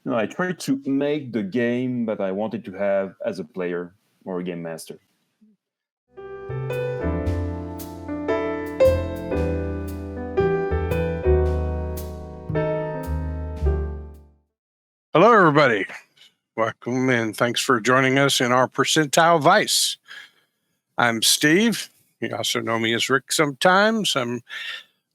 I tried to make the game that I wanted to have as a player or a game master. Hello, everybody. Welcome and thanks for joining us in our Percentile Vice. I'm Steve. You also know me as Rick sometimes. I'm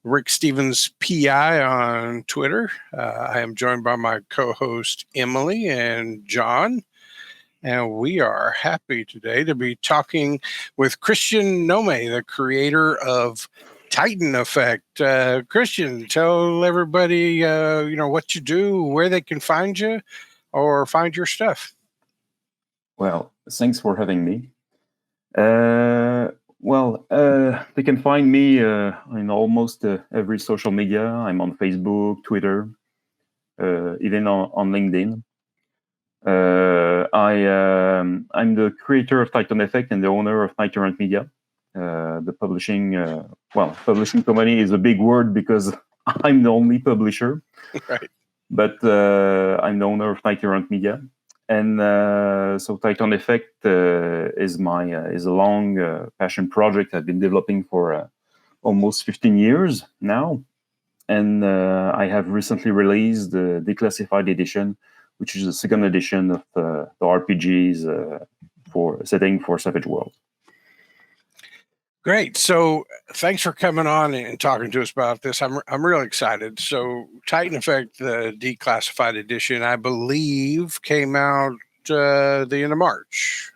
Rick Stevens PI on Twitter. I am joined by my co-host Emily and John. And we are happy today to be talking with Christian Nommay, the creator of Titan Effect. Christian, tell everybody, what you do, where they can find you, or find your stuff. Well, thanks for having me. They can find me in almost every social media. I'm on Facebook, Twitter, even on LinkedIn. I'm the creator of Titan Effect and the owner of Knight Errant Media. The publishing company is a big word because I'm the only publisher. Right. But I'm the owner of Knight Errant Media. And so Titan Effect is a long passion project I've been developing for almost 15 years now. And I have recently released the Declassified edition, which is the second edition of the RPGs setting for Savage World. Great. So thanks for coming on and talking to us about this. I'm really excited. So Titan Effect, the Declassified edition, I believe came out the end of March.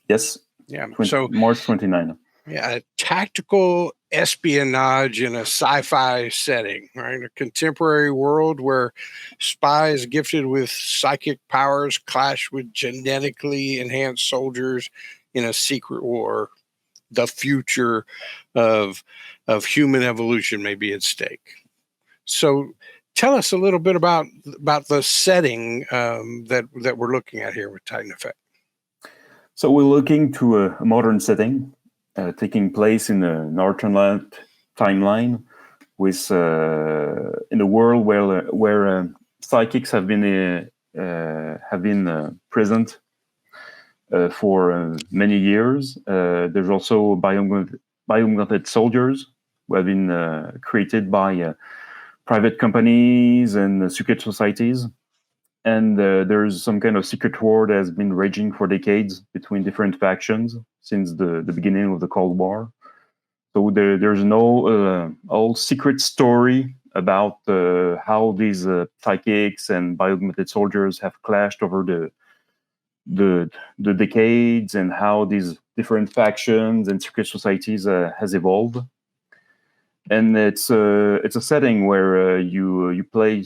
Yes. Yeah. March 29. Yeah. Tactical espionage in a sci-fi setting, right? A contemporary world where spies gifted with psychic powers clash with genetically enhanced soldiers in a secret war. The future of human evolution may be at stake. So tell us a little bit about the setting that we're looking at here with Titan Effect. So we're looking to a modern setting taking place in the Northernland timeline with in a world where psychics have been present for many years. There's also bio-augmented soldiers who have been created by private companies and secret societies. And there's some kind of secret war that has been raging for decades between different factions since the beginning of the Cold War. So there's no whole secret story about how these psychics and bio-augmented soldiers have clashed over the decades and how these different factions and secret societies has evolved. And it's a setting where you play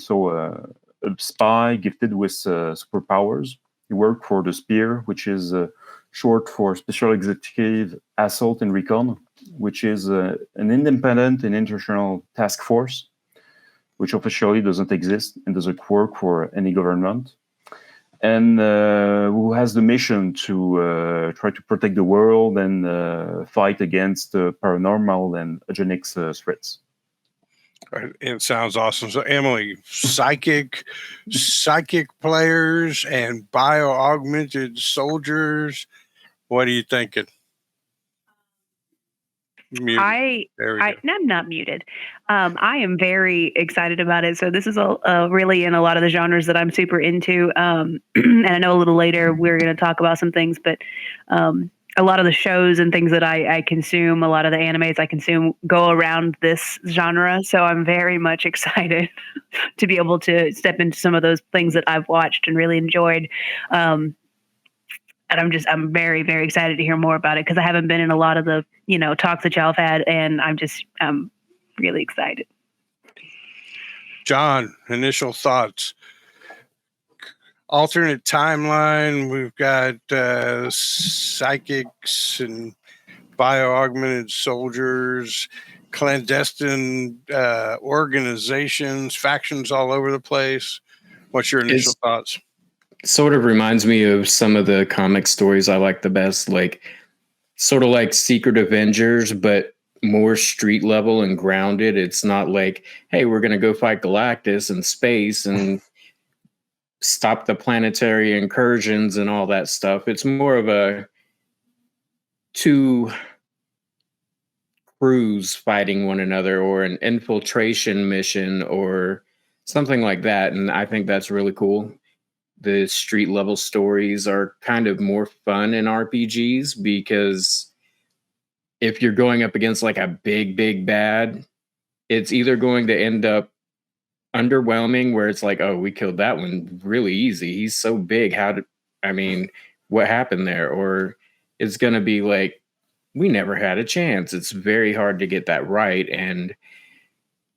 a spy gifted with superpowers. You work for the S.P.E.A.R, which is short for Special Executive Assault and Recon, which is an independent and international task force, which officially doesn't exist and doesn't work for any government, and who has the mission to try to protect the world and fight against paranormal and eugenics threats. It sounds awesome. So, Emily, psychic players and bio-augmented soldiers. What are you thinking? Muted. I'm not muted. I am very excited about it. So this is really in a lot of the genres that I'm super into. And I know a little later we're going to talk about some things, but a lot of the shows and things that I consume, a lot of the animes I consume go around this genre. So I'm very much excited to be able to step into some of those things that I've watched and really enjoyed. And I'm very, very excited to hear more about it because I haven't been in a lot of the, talks that y'all have had, and I'm really excited. John, initial thoughts. Alternate timeline. We've got psychics and bio-augmented soldiers, clandestine organizations, factions all over the place. What's your initial thoughts? Sort of reminds me of some of the comic stories I like the best, sort of like Secret Avengers, but more street level and grounded. It's not like, hey, we're going to go fight Galactus in space and stop the planetary incursions and all that stuff. It's more of a two crews fighting one another, or an infiltration mission, or something like that. And I think that's really cool. The street level stories are kind of more fun in RPGs, because if you're going up against like a big bad, it's either going to end up underwhelming, where it's like, oh, we killed that one really easy. He's so big. What happened there? Or it's going to be like, we never had a chance. It's very hard to get that right. And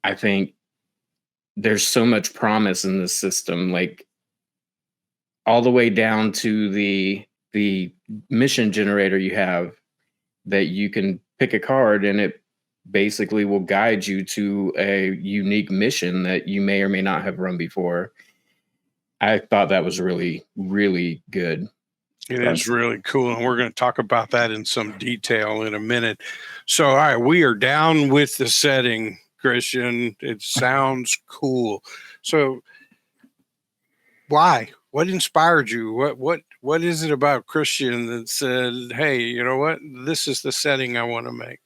I think there's so much promise in this system, like all the way down to the mission generator you have, that you can pick a card and it basically will guide you to a unique mission that you may or may not have run before. I thought that was really, really good. It is really cool, and we're going to talk about that in some detail in a minute. So, all right, we are down with the setting, Christian. It sounds cool. So, why? What inspired you? What is it about Christian that said, hey, you know what? This is the setting I want to make?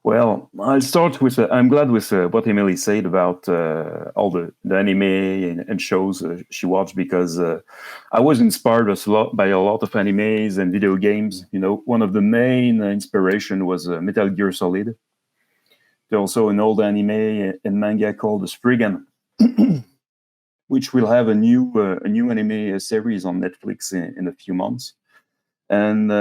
Well, I'll start with, I'm glad with what Emily said about all the anime and shows she watched, because I was inspired by a lot of animes and video games. You know, one of the main inspiration was Metal Gear Solid. There's also an old anime and manga called Spriggan, which will have a new anime series on Netflix in a few months. And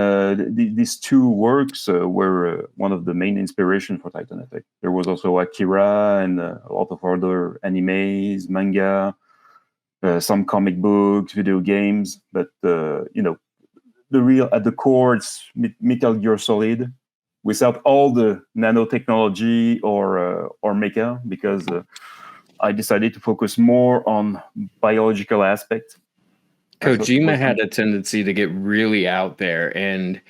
these two works were one of the main inspiration for Titan Effect. There was also Akira and a lot of other animes, manga, some comic books, video games. But you know, the real at the core, it's Metal Gear Solid, without all the nanotechnology or mecha, because I decided to focus more on biological aspects. Kojima had a tendency to get really out there, and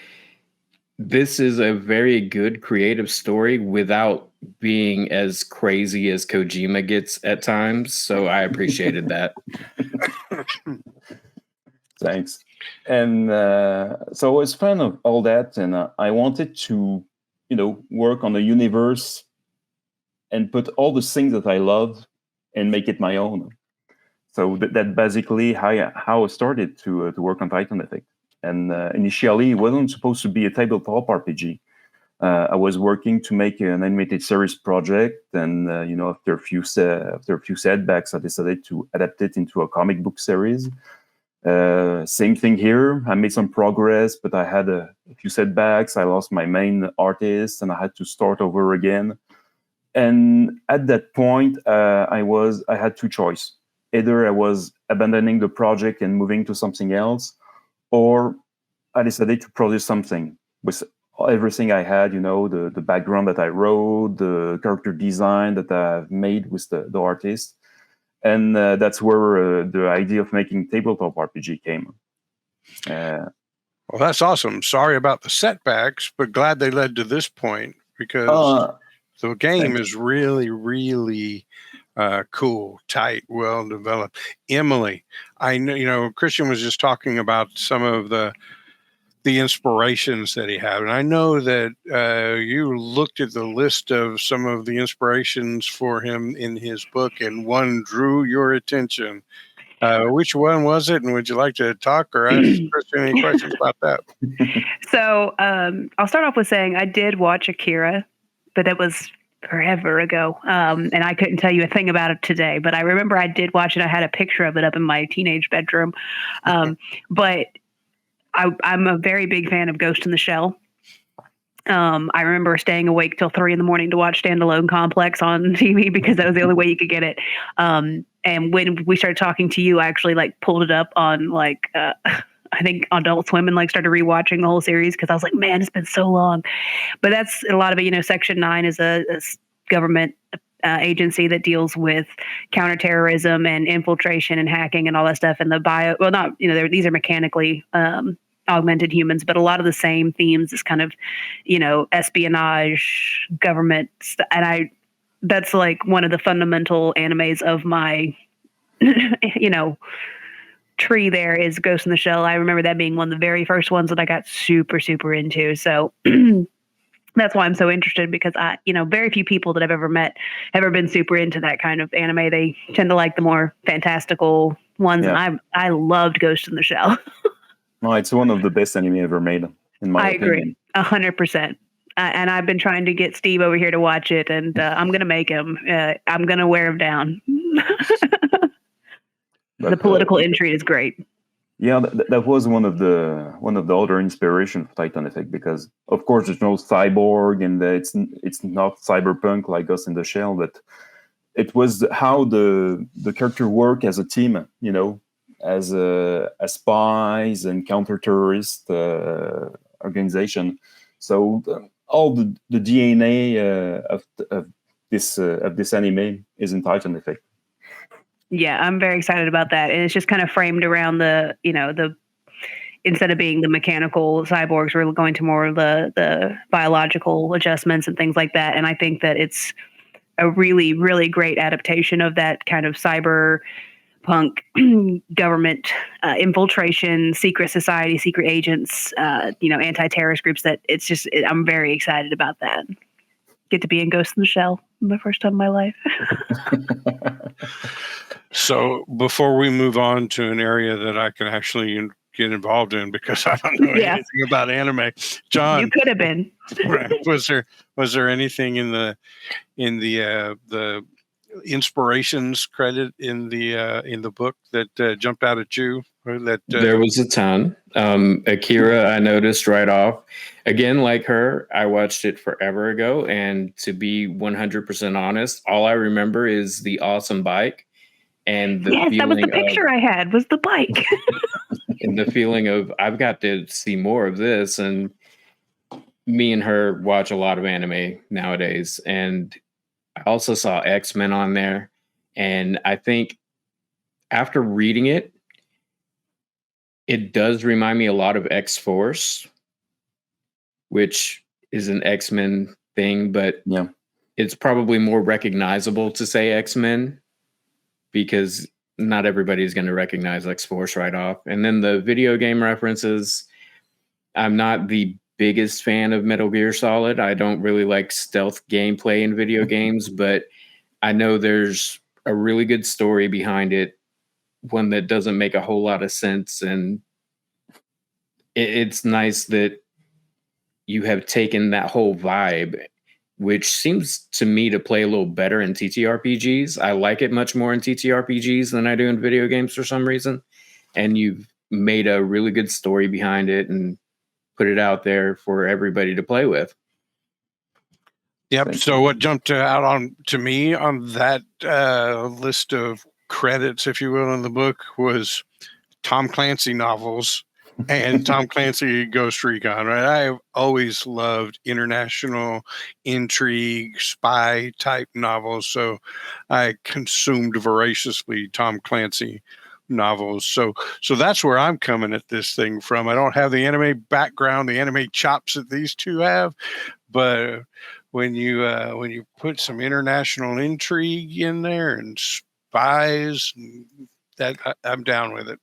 this is a very good creative story without being as crazy as Kojima gets at times. So I appreciated that. Thanks. And so I was a fan of all that, and I wanted to, you know, work on a universe and put all the things that I love and make it my own. So that basically how I started to work on Titan Effect. And initially, it wasn't supposed to be a tabletop RPG. I was working to make an animated series project, and you know, after a few setbacks, I decided to adapt it into a comic book series. Same thing here. I made some progress, but I had a few setbacks. I lost my main artist, and I had to start over again. And at that point, I had two choices. Either I was abandoning the project and moving to something else, or I decided to produce something with everything I had, you know, the background that I wrote, the character design that I've made with the artist. And that's where the idea of making tabletop RPG came. Well, that's awesome. Sorry about the setbacks, but glad they led to this point, because the game is really, really cool, tight, well developed. Emily, I know, you know, Christian was just talking about some of the inspirations that he had, and I know that you looked at the list of some of the inspirations for him in his book, and one drew your attention. Which one was it, and would you like to talk or ask Christian any questions about that? So I'll start off with saying I did watch Akira, but that was forever ago. And I couldn't tell you a thing about it today, but I remember I did watch it. I had a picture of it up in my teenage bedroom. But I'm a very big fan of Ghost in the Shell. I remember staying awake till 3 a.m. to watch Standalone Complex on TV, because that was the only way you could get it. And when we started talking to you, I actually like pulled it up on like, I think Adult Swim, and like started rewatching the whole series, because I was like, man, it's been so long. But that's a lot of it. You know, Section 9 is a government agency that deals with counterterrorism and infiltration and hacking and all that stuff. And these are mechanically augmented humans, but a lot of the same themes is kind of, you know, espionage, government, and that's like one of the fundamental animes of my tree there is Ghost in the Shell. I remember that being one of the very first ones that I got super, super into. So that's why I'm so interested, because very few people that I've ever met have ever been super into that kind of anime. They tend to like the more fantastical ones. Yeah. And I loved Ghost in the Shell. No, it's one of the best anime ever made, in my opinion. I agree, 100%. And I've been trying to get Steve over here to watch it, and I'm going to make him. I'm going to wear him down. The political intrigue is great. Yeah, that was one of the other inspiration for Titan Effect, because of course there's no cyborg, and it's not cyberpunk like Ghost in the Shell, but it was how the character work as a team, as spies and counter-terrorist organization. So all the DNA of this anime is in Titan Effect. Yeah, I'm very excited about that. And it's just kind of framed around the instead of being the mechanical cyborgs, we're going to more of the biological adjustments and things like that. And I think that it's a really, really great adaptation of that kind of cyberpunk government infiltration, secret society, secret agents, anti-terrorist groups. I'm very excited about that. Get to be in Ghost in the Shell for the first time in my life. So before we move on to an area that I can actually get involved in, because I don't know anything about anime, John, you could have been. Was there anything in the inspirations credit in the book that jumped out at you? There was a ton. Akira, I noticed right off. Again, like her, I watched it forever ago, and to be 100% honest, all I remember is the awesome bike and the feeling that was the picture I had, was the bike. And the feeling of, I've got to see more of this. And me and her watch a lot of anime nowadays, and I also saw X-Men on there, and I think after reading it, it does remind me a lot of X-Force, which is an X-Men thing, but it's probably more recognizable to say X-Men, because not everybody is going to recognize X-Force right off. And then the video game references, I'm not the biggest fan of Metal Gear Solid. I don't really like stealth gameplay in video games, but I know there's a really good story behind it, one that doesn't make a whole lot of sense. And it's nice that you have taken that whole vibe, which seems to me to play a little better in TTRPGs. I like it much more in TTRPGs than I do in video games for some reason. And you've made a really good story behind it and put it out there for everybody to play with. Yep. So what jumped out to me on that list of credits, if you will, in the book was Tom Clancy novels and Tom Clancy Ghost Recon. Right? I've always loved international intrigue, spy type novels, so I consumed voraciously Tom Clancy novels. So that's where I'm coming at this thing from. I don't have the anime background, the anime chops that these two have, but when you put some international intrigue in there and spies, that I'm down with it.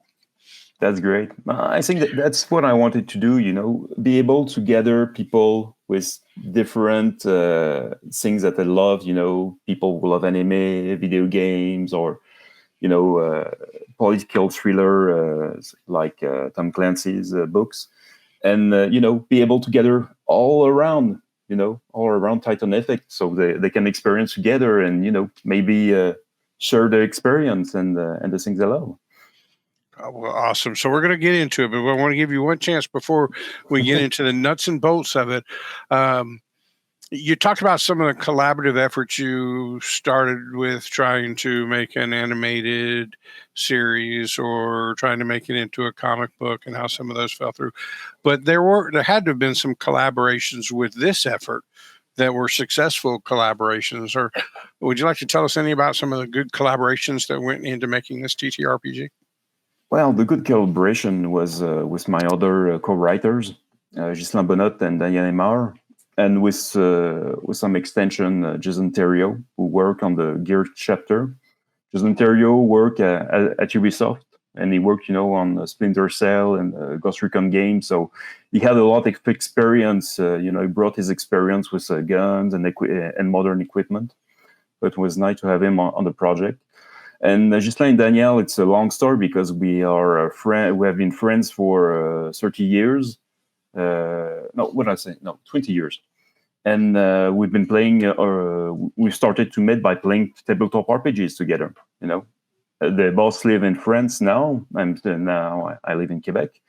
That's great. I think that's what I wanted to do, be able to gather people with different things that they love, people who love anime, video games, or, political thriller like Tom Clancy's books, and, be able to gather all around Titan Effect, so they can experience together and, maybe share their experience and the things they love. Well, awesome. So we're going to get into it, but I want to give you one chance before we get into the nuts and bolts of it. You talked about some of the collaborative efforts you started with trying to make an animated series or trying to make it into a comic book, and how some of those fell through. But there had to have been some collaborations with this effort that were successful collaborations. Or would you like to tell us any about some of the good collaborations that went into making this TTRPG? Well, the good collaboration was with my other co-writers, Ghislain Bonnot and Daniel Aymar, and with some extension, Jason Theriault, who worked on the Gear chapter. just Ontario, work at Ubisoft, and he worked, on Splinter Cell and Ghost Recon games. So he had a lot of experience. He brought his experience with guns and modern equipment. But it was nice to have him on the project. And Ghislain and Daniel, it's a long story because we are we have been friends for 30 years. No, what did I say? No, 20 years. And we've been playing, we started to meet by playing tabletop RPGs together. They both live in France now. Now I live in Quebec.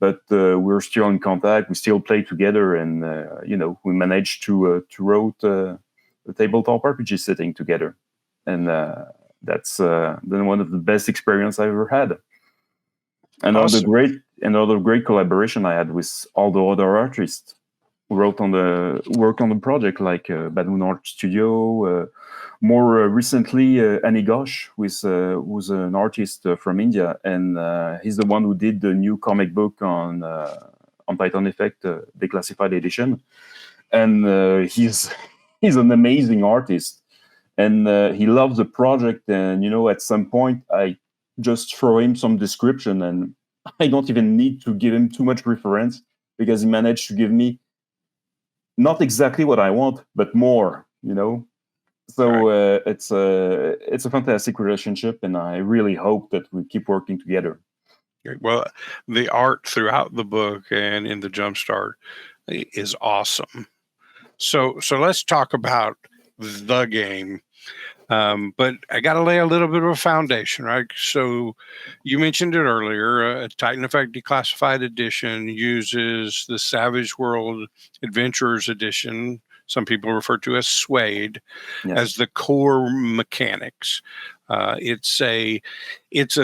But we're still in contact. We still play together. And, we managed to write a tabletop RPG setting together. And that's then one of the best experience I ever had. Another great collaboration I had with all the other artists who worked on the project, like Badoon Art Studio. More recently, Annie Ghosh, who's an artist from India, and he's the one who did the new comic book on Titan Effect, Declassified Edition, and he's an amazing artist. And he loves the project. And, at some point, I just throw him some description, and I don't even need to give him too much reference because he managed to give me not exactly what I want, but more, So right. It's a fantastic relationship, and I really hope that we keep working together. Well, the art throughout the book and in the JumpStart is awesome. So let's talk about the game. But I got to lay a little bit of a foundation, right? So you mentioned it earlier, Titan Effect Declassified Edition uses the Savage World Adventurers Edition, some people refer to as S.P.E.A.R, as the core mechanics. It's a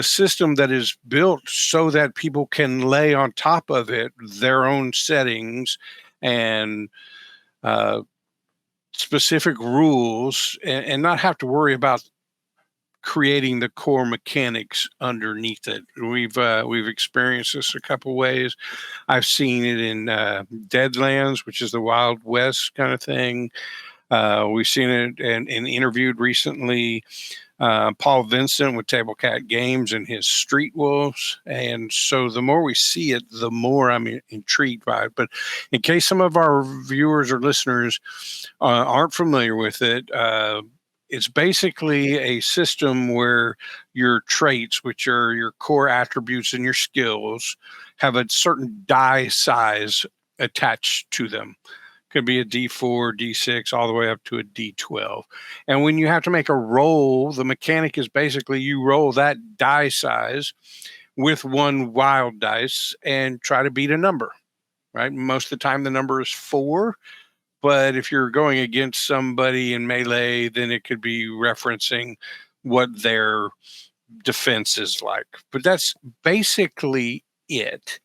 system that is built so that people can lay on top of it their own settings and specific rules and not have to worry about creating the core mechanics underneath it. We've experienced this a couple ways. I've seen it in Deadlands, which is the Wild West kind of thing. We've seen it and interviewed recently Paul Vincent with Table Cat Games and his Street Wolves. And so the more we see it, the more I'm intrigued by it. But in case some of our viewers or listeners aren't familiar with it, it's basically a system where your traits, which are your core attributes and your skills, have a certain die size attached to them. Could be a D4, D6, all the way up to a D12. And when you have to make a roll, the mechanic is basically you roll that die size with one wild dice and try to beat a number, right? Most of the time the number is 4. But if you're going against somebody in melee, then it could be referencing what their defense is like. But that's basically it,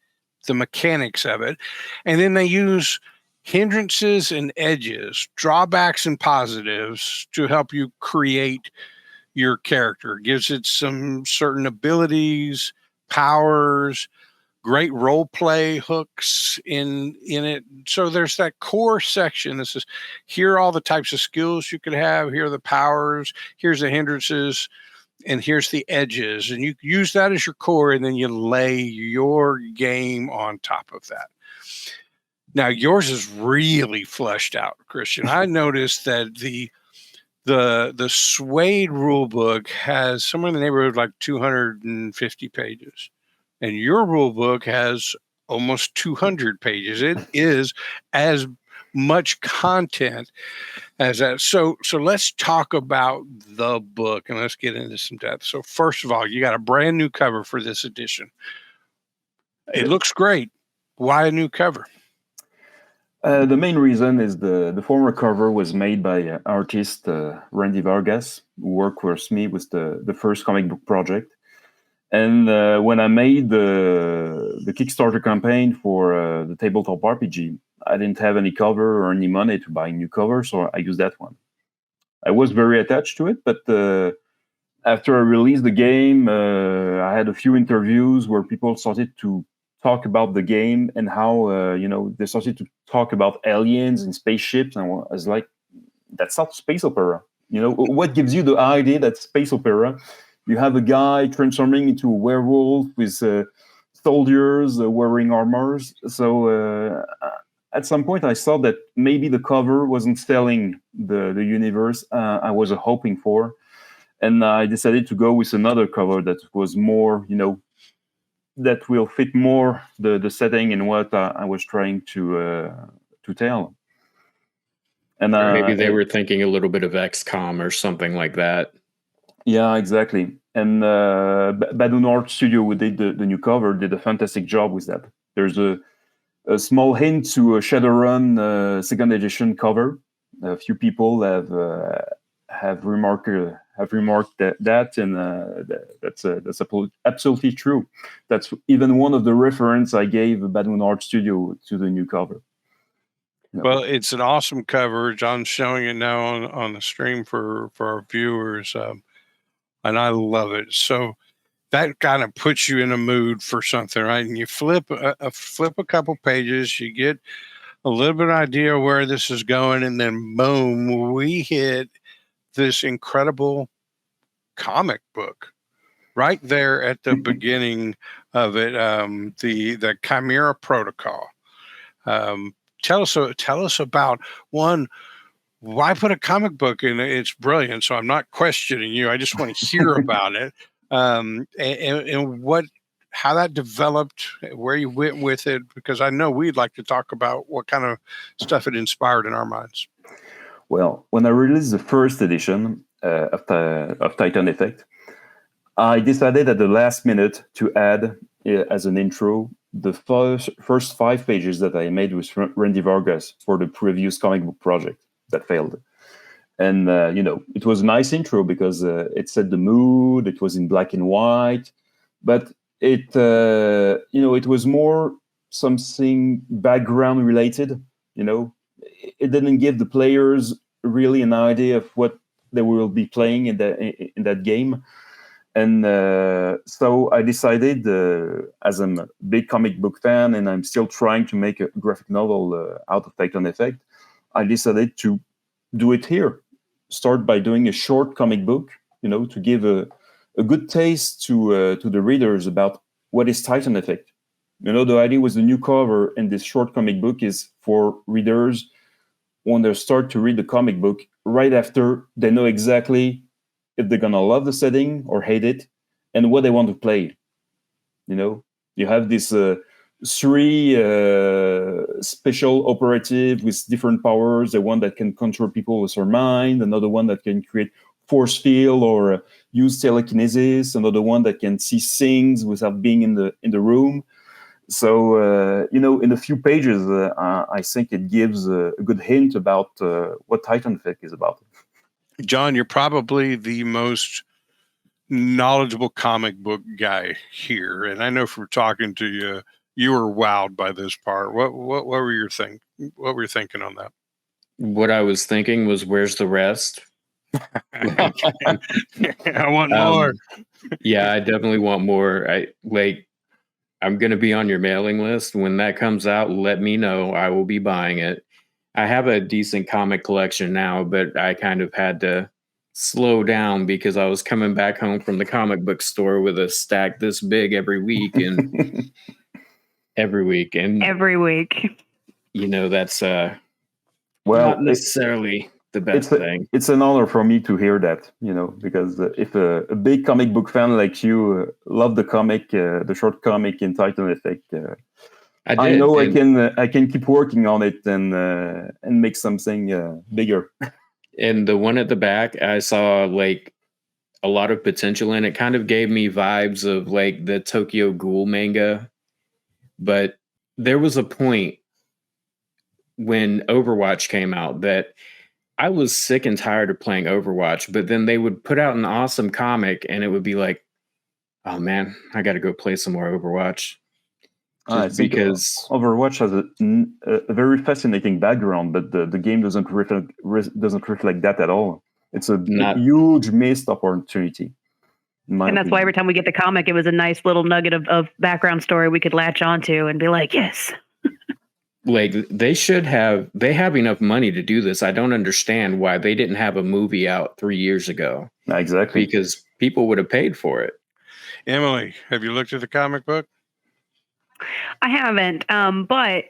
the mechanics of it. And then they use hindrances and edges, drawbacks and positives to help you create your character. It gives it some certain abilities, powers, great role play hooks in it. So there's that core section that says, here are all the types of skills you could have. Here are the powers. Here's the hindrances. And here's the edges. And you use that as your core, and then you lay your game on top of that. Now, yours is really fleshed out, Christian. I noticed that the S.P.E.A.R rule book has somewhere in the neighborhood of like 250 pages. And your rule book has almost 200 pages. It is as much content as that. So let's talk about the book and let's get into some depth. So first of all, you got a brand new cover for this edition. It looks great. Why a new cover? The main reason is the former cover was made by artist Randy Vargas, who worked with me with the first comic book project. And when I made the Kickstarter campaign for the tabletop RPG, I didn't have any cover or any money to buy a new cover, so I used that one. I was very attached to it, but after I released the game, I had a few interviews where people started to talk about the game and how they started to talk about aliens and spaceships, and I was like, that's not space opera. What gives you the idea that space opera? You have a guy transforming into a werewolf with soldiers wearing armors. So at some point, I saw that maybe the cover wasn't selling the universe I was hoping for. And I decided to go with another cover that was more, that will fit more the setting and what I was trying to tell. And maybe they were thinking a little bit of XCOM or something like that. Yeah, exactly. And Badoon Art Studio, who did the new cover, did a fantastic job with that. There's a small hint to a Shadowrun second edition cover. A few people have remarked that, and that's absolutely true. That's even one of the reference I gave Badoon Art Studio to the new cover. Well, it's an awesome cover. John's showing it now on the stream for our viewers, and I love it. So that kind of puts you in a mood for something, right? And you flip a couple pages, you get a little bit of idea where this is going, and then boom, we hit this incredible comic book right there at the beginning of it, the Chimera Protocol. Tell us about one. Why put a comic book in it? It's brilliant. So I'm not questioning you. I just want to hear about it, and how that developed, where you went with it, because I know we'd like to talk about what kind of stuff it inspired in our minds. Well, when I released the first edition of Titan Effect, I decided at the last minute to add, as an intro, the first 5 pages that I made with Randy Vargas for the previous comic book project that failed. And, it was a nice intro because it set the mood, it was in black and white, but it was more something background related, It didn't give the players really an idea of what they will be playing in that game. And so I decided, as I'm a big comic book fan and I'm still trying to make a graphic novel out of Titan Effect, I decided to do it here. Start by doing a short comic book, to give a good taste to the readers about what is Titan Effect. The idea with the new cover and this short comic book is for readers, when they start to read the comic book, right after they know exactly if they're gonna love the setting or hate it, and what they want to play. You have this 3 special operative with different powers. The one that can control people with her mind, another one that can create force field or use telekinesis, another one that can see things without being in the room. So in a few pages, I think it gives a good hint about what Titan Effect is about. John, you're probably the most knowledgeable comic book guy here, and I know from talking to you, you were wowed by this part. What were you thinking? What were you thinking on that? What I was thinking was, where's the rest? I want more. Yeah, I definitely want more. I'm going to be on your mailing list. When that comes out, let me know. I will be buying it. I have a decent comic collection now, but I kind of had to slow down because I was coming back home from the comic book store with a stack this big every week and every week. That's not necessarily the best thing. It's an honor for me to hear that, because if a big comic book fan like you love the comic, the short comic in Titan Effect, I know I can keep working on it and make something bigger. And the one at the back, I saw a lot of potential in it. Kind of gave me vibes of the Tokyo Ghoul manga. But there was a point when Overwatch came out that I was sick and tired of playing Overwatch, but then they would put out an awesome comic and it would be like, oh man, I got to go play some more Overwatch. Because Overwatch has a very fascinating background, but the game doesn't reflect that at all. It's a huge missed opportunity. And that's why every time we get the comic, it was a nice little nugget of background story we could latch onto and be like, yes. Like they have enough money to do this. I don't understand why they didn't have a movie out 3 years ago. Exactly. Because people would have paid for it. Emily, have you looked at the comic book? I haven't, but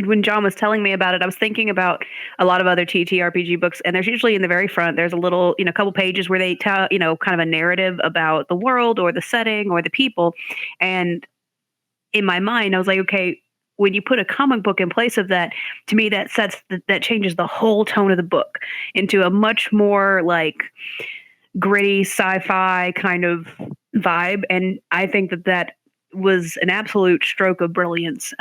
when John was telling me about it, I was thinking about a lot of other TTRPG books, and there's usually in the very front, there's a little, couple pages where they tell, kind of a narrative about the world or the setting or the people. And in my mind, I was like, okay, when you put a comic book in place of that, to me, that that changes the whole tone of the book into a much more like gritty sci-fi kind of vibe. And I think that was an absolute stroke of brilliance.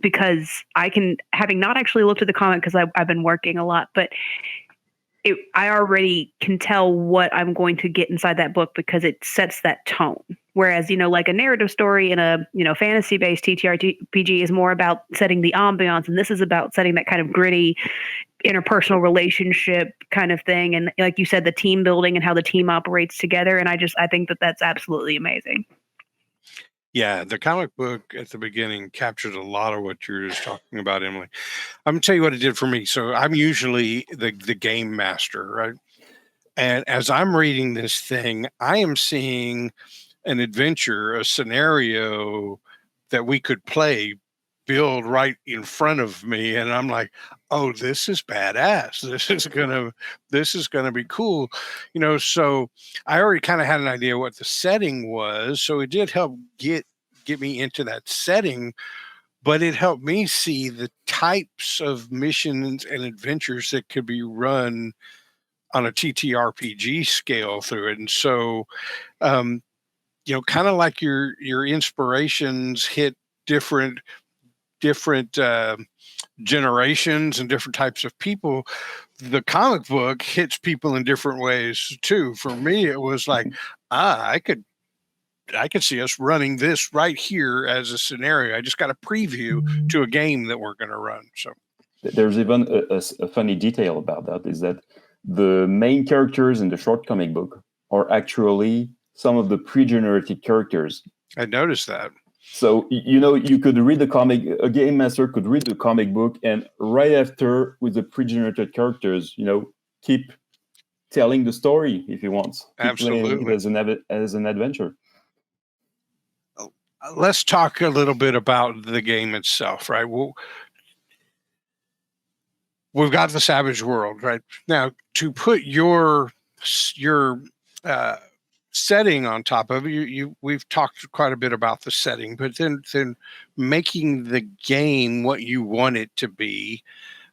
Because having not actually looked at the comic because I've been working a lot, but I already can tell what I'm going to get inside that book because it sets that tone. Whereas, like a narrative story in a, fantasy-based TTRPG is more about setting the ambiance, and this is about setting that kind of gritty interpersonal relationship kind of thing. And like you said, the team building and how the team operates together. And I think that's absolutely amazing. Yeah, the comic book at the beginning captured a lot of what you're just talking about, Emily. I'm going to tell you what it did for me. So I'm usually the game master, right? And as I'm reading this thing, I am seeing an adventure, a scenario that we could play build right in front of me. And I'm like, oh, this is badass. This is gonna be cool. So I already kind of had an idea what the setting was. So it did help get me into that setting, but it helped me see the types of missions and adventures that could be run on a TTRPG scale through it. And so, kind of like your inspirations hit different generations and different types of people, the comic book hits people in different ways too. For me, it was like, I could see us running this right here as a scenario. I just got a preview to a game that we're going to run. So there's even a funny detail about that, is that the main characters in the short comic book are actually some of the pre-generated characters. I noticed that. So, you could read the comic, a game master could read the comic book, and right after, with the pre-generated characters, keep telling the story if he wants. Absolutely. As an adventure. Let's talk a little bit about the game itself, right? We've got the Savage World, right? Now, to put your setting on top of it, we've talked quite a bit about the setting, but then making the game what you want it to be,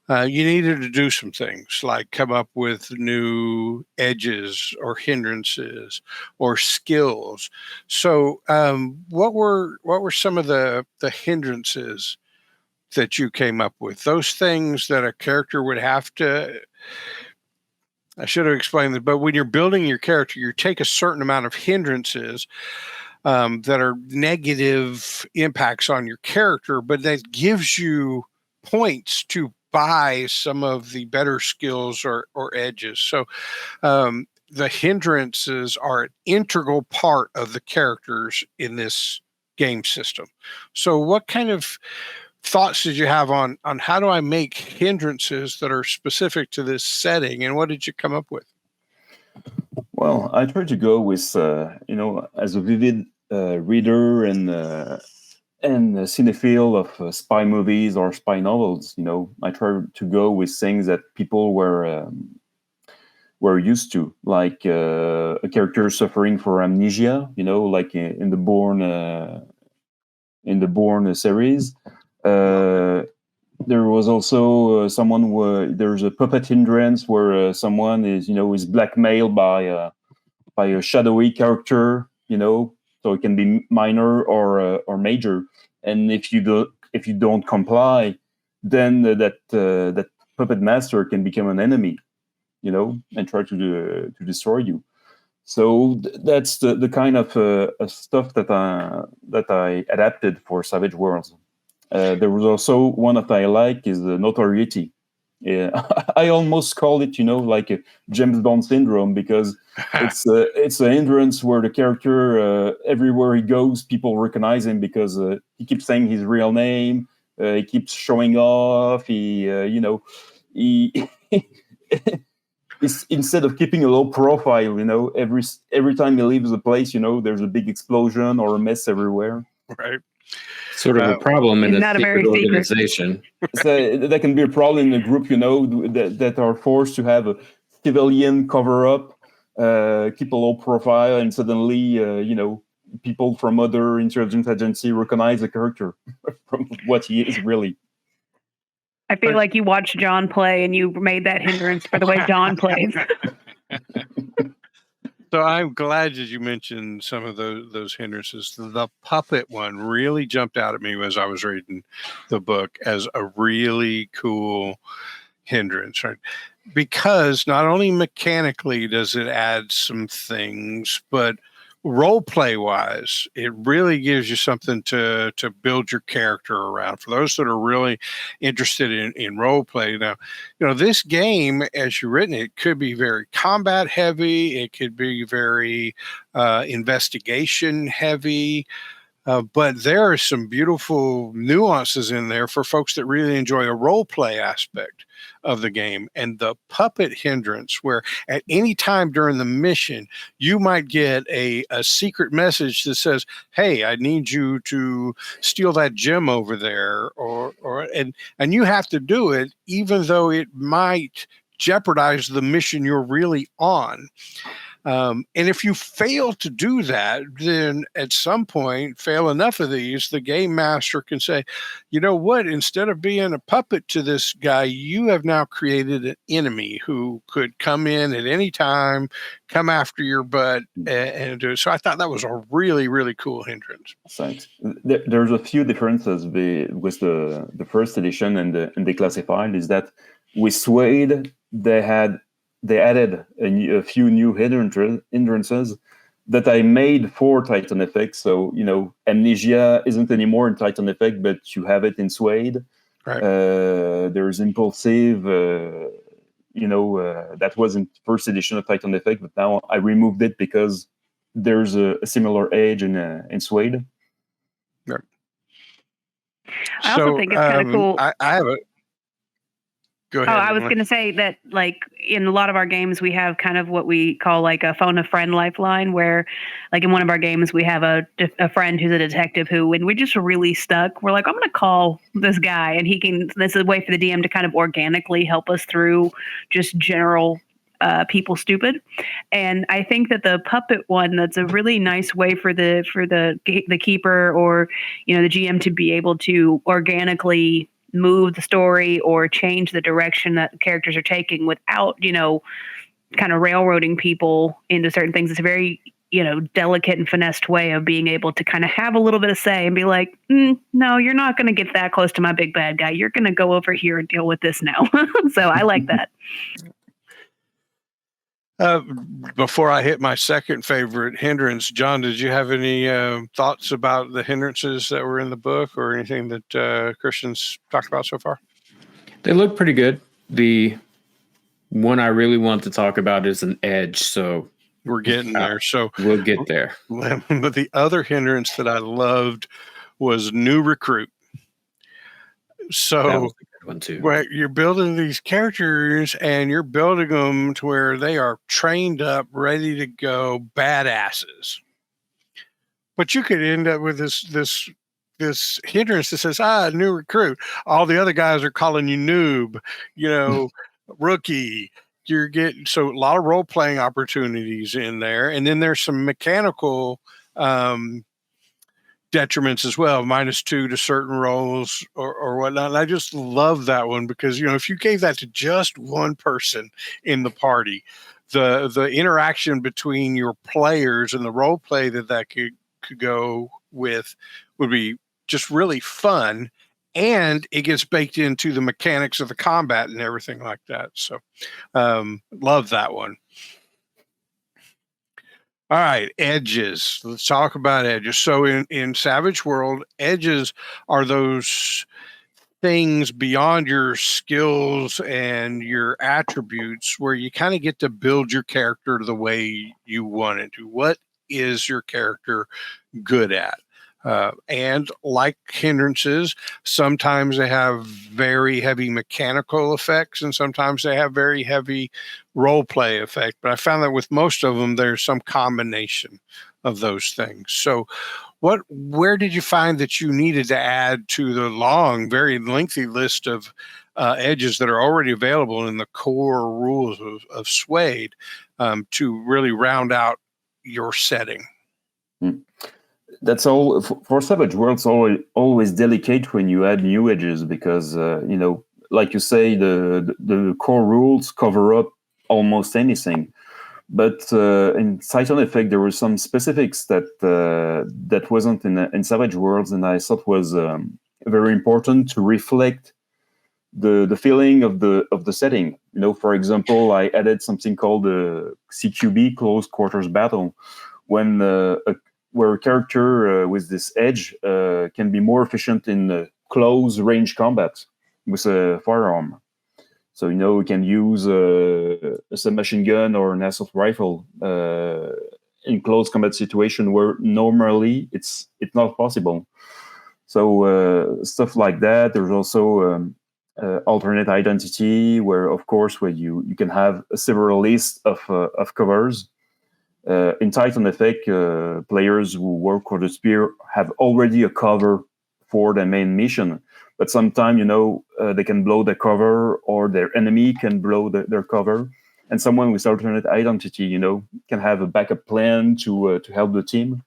you needed to do some things like come up with new edges or hindrances or skills. So what were some of the hindrances that you came up with? Those things that a character would have to, I should have explained that, but when you're building your character, you take a certain amount of hindrances that are negative impacts on your character, but that gives you points to buy some of the better skills or edges. So the hindrances are an integral part of the characters in this game system. So what kind of thoughts did you have on how do I make hindrances that are specific to this setting, and what did you come up with? Well, I tried to go with, as a vivid reader and a cinephile of spy movies or spy novels, I tried to go with things that people were used to, like a character suffering from amnesia, like in the Bourne series. There was also there's a puppet hindrance where someone is blackmailed by a shadowy character, so it can be minor or major. And if you don't comply, then that puppet master can become an enemy, and try to destroy you. So that's the kind of stuff that I adapted for Savage Worlds. There was also one that I like is the notoriety. I almost called it, like a James Bond syndrome, because it's a hindrance where the character, everywhere he goes, people recognize him because he keeps saying his real name. He keeps showing off. He instead of keeping a low profile, every time he leaves the place, there's a big explosion or a mess everywhere. Right. Sort of a problem in not a a very secret secret. organization. So that can be a problem in a group, that are forced to have a civilian cover up, keep a low profile, and suddenly, people from other intelligence agency recognize the character from what he is really. I feel like you watched John play and you made that hindrance for the way John plays. So I'm glad that you mentioned some of those hindrances. The puppet one really jumped out at me as I was reading the book as a really cool hindrance, right? Because not only mechanically does it add some things, but role play wise, it really gives you something to build your character around. For those that are really interested in role play, now, this game, as you've written it, could be very combat heavy. It could be very investigation heavy. But there are some beautiful nuances in there for folks that really enjoy a role play aspect of the game. And the puppet hindrance, where at any time during the mission, you might get a secret message that says, hey, I need you to steal that gem over there, and you have to do it, even though it might jeopardize the mission you're really on. And if you fail to do that, then at some point, fail enough of these, the game master can say, you know what, instead of being a puppet to this guy, you have now created an enemy who could come in at any time, come after your butt, and do it. So I thought that was a really, really cool hindrance. Thanks. There's a few differences with the first edition and the Declassified, is that with S.P.E.A.R, they added a few new hindrances that I made for Titan Effect. So, amnesia isn't anymore in Titan Effect, but you have it in S.P.E.A.R. Right. There's impulsive, that wasn't first edition of Titan Effect, but now I removed it because there's a similar age in S.P.E.A.R. Right. I also think it's kind of cool. I have a... Go ahead. I was going to say that, like, in a lot of our games, we have kind of what we call like a phone a friend lifeline, where, like, in one of our games, we have a friend who's a detective who, when we're just really stuck, we're like, I'm going to call this guy, and this is a way for the DM to kind of organically help us through just general people stupid. And I think that the puppet one, that's a really nice way for the keeper or, the GM to be able to organically move the story or change the direction that the characters are taking without, kind of railroading people into certain things. It's a very, delicate and finessed way of being able to kind of have a little bit of say and be like, no, you're not going to get that close to my big bad guy. You're going to go over here and deal with this now. So I like that. Before I hit my second favorite hindrance, John, did you have any thoughts about the hindrances that were in the book or anything that Christian's talked about so far? They look pretty good. The one I really want to talk about is an edge. So we're getting there. So we'll get there. But the other hindrance that I loved was new recruit. So that was a good one too. Where you're building these characters and you're building them to where they are trained up, ready to go, badasses. But you could end up with this hindrance that says, new recruit. All the other guys are calling you noob, rookie. You're getting so a lot of role playing opportunities in there, and then there's some mechanical detriments as well, -2 to certain roles or whatnot. And I just love that one because, if you gave that to just one person in the party, the interaction between your players and the role play that could go with would be just really fun. And it gets baked into the mechanics of the combat and everything like that. So love that one. All right, edges. Let's talk about edges. So in Savage World, edges are those things beyond your skills and your attributes where you kind of get to build your character the way you want it to. What is your character good at? And like hindrances, sometimes they have very heavy mechanical effects and sometimes they have very heavy role play effect. But I found that with most of them, there's some combination of those things. So where did you find that you needed to add to the long, very lengthy list of edges that are already available in the core rules of S.P.E.A.R to really round out your setting? That's all for Savage Worlds. Always delicate when you add new edges because like you say, the core rules cover up almost anything. But in Typhon Effect, there were some specifics that wasn't in Savage Worlds, and I thought was very important to reflect the feeling of the setting. For example, I added something called CQB, Close Quarters Battle, when where a character with this edge can be more efficient in close range combat with a firearm. So, we can use a submachine gun or an assault rifle in close combat situation where normally it's not possible. So stuff like that. There's also alternate identity where, of course, where you can have several lists of covers. In Typhon Effect, players who work for the S.P.E.A.R have already a cover for the main mission. But sometimes, they can blow the cover or their enemy can blow their cover. And someone with alternate identity, can have a backup plan to help the team.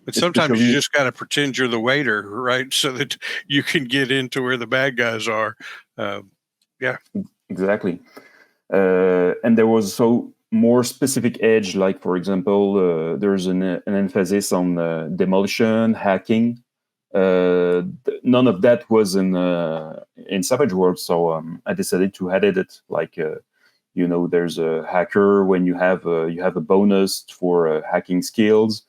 But sometimes you just got to pretend you're the waiter, right? So that you can get into where the bad guys are. Yeah. Exactly. And there was so more specific edge, like, for example, there's an emphasis on demolition, hacking. None of that was in Savage Worlds, so I decided to edit it. Like, there's a hacker when you have a bonus for hacking skills.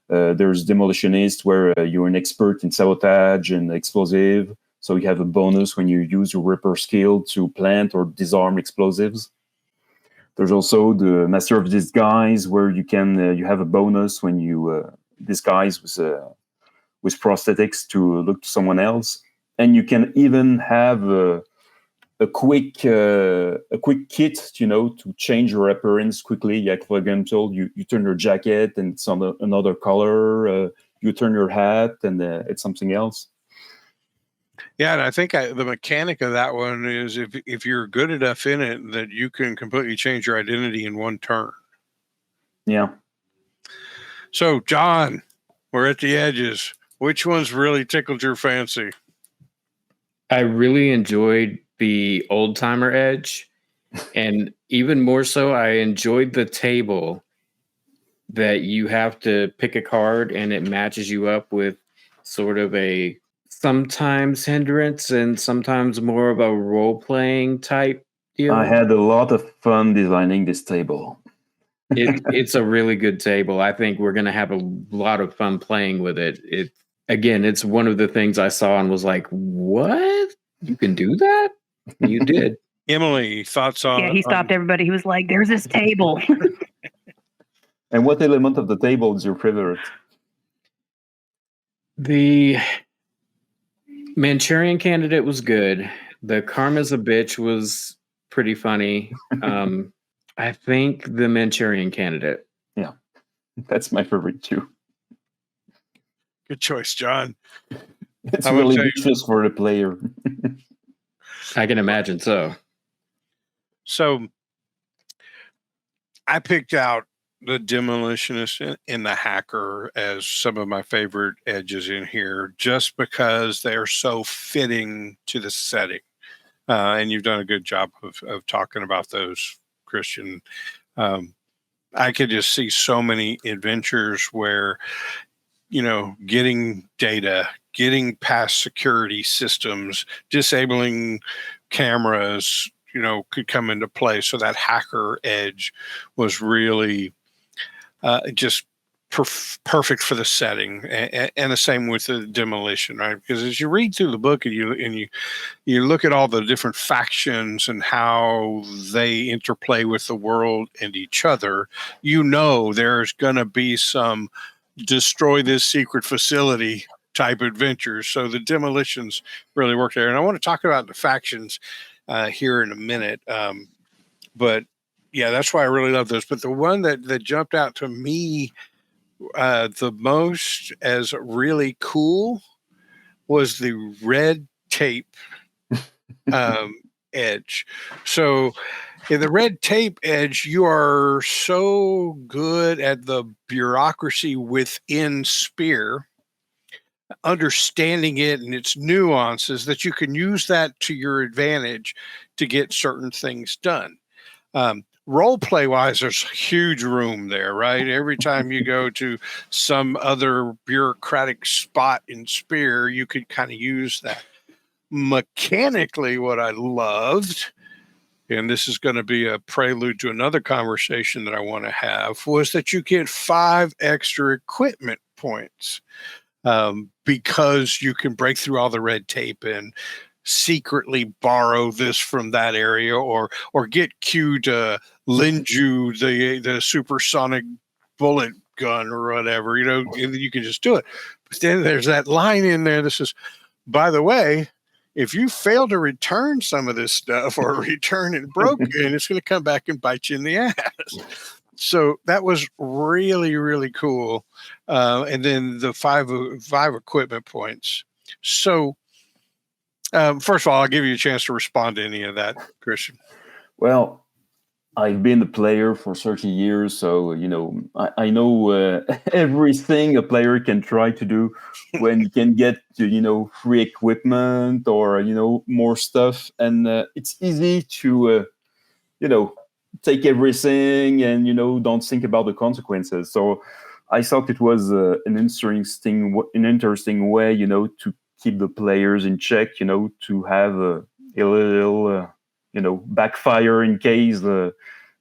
There's demolitionist where you're an expert in sabotage and explosive, so you have a bonus when you use your Ripper skill to plant or disarm explosives. There's also the Master of Disguise where you have a bonus when you disguise with prosthetics to look to someone else, and you can even have a quick kit, to change your appearance quickly. Like, for example, you turn your jacket and it's on another color. You turn your hat and it's something else. Yeah, and I think the mechanic of that one is if you're good enough in it that you can completely change your identity in one turn. Yeah. So, John, we're at the edges. Which ones really tickled your fancy? I really enjoyed the old timer edge, and even more so, I enjoyed the table that you have to pick a card and it matches you up with sort of a sometimes hindrance and sometimes more of a role-playing type deal. I had a lot of fun designing this table. It's a really good table. I think we're going to have a lot of fun playing with it. It's one of the things I saw and was like, what? You can do that? You did. Emily, thoughts on... Yeah, he stopped everybody. He was like, there's this table. And what element of the table is your favorite? The Manchurian Candidate was good. The Karma's a Bitch was pretty funny. I think the Manchurian Candidate. Yeah, that's my favorite too. Good choice, John. It's really vicious for the player. I can imagine so. So I picked out the Demolitionist and the Hacker as some of my favorite edges in here just because they're so fitting to the setting. And you've done a good job of talking about those, Christian. I could just see so many adventures where, getting data, getting past security systems, disabling cameras, could come into play. So that hacker edge was really just perfect for the setting, and the same with the demolition, right? Because as you read through the book and you look at all the different factions and how they interplay with the world and each other, there's going to be some destroy this secret facility type adventures. So the demolitions really work there. And I want to talk about the factions here in a minute. But yeah, that's why I really love those. But the one that jumped out to me the most as really cool was the red tape edge. So in the red tape edge, you are so good at the bureaucracy within S.P.E.A.R, understanding it and its nuances, that you can use that to your advantage to get certain things done. Role play wise, there's huge room there, right? Every time you go to some other bureaucratic spot in S.P.E.A.R, you could kind of use that. Mechanically, what I loved, and this is going to be a prelude to another conversation that I want to have, was that you get 5 extra equipment points because you can break through all the red tape and secretly borrow this from that area, or get Q to lend you the supersonic bullet gun or whatever, you can just do it. But then there's that line in there that says, by the way, if you fail to return some of this stuff or return it broken, it's going to come back and bite you in the ass. So that was really, really cool. And then the 5 equipment points. So first of all, I'll give you a chance to respond to any of that, Christian. Well, I've been a player for 30 years, so I know everything a player can try to do when you can get free equipment or more stuff, and it's easy to take everything and don't think about the consequences. So I thought it was an interesting way to keep the players in check, to have a little backfire in case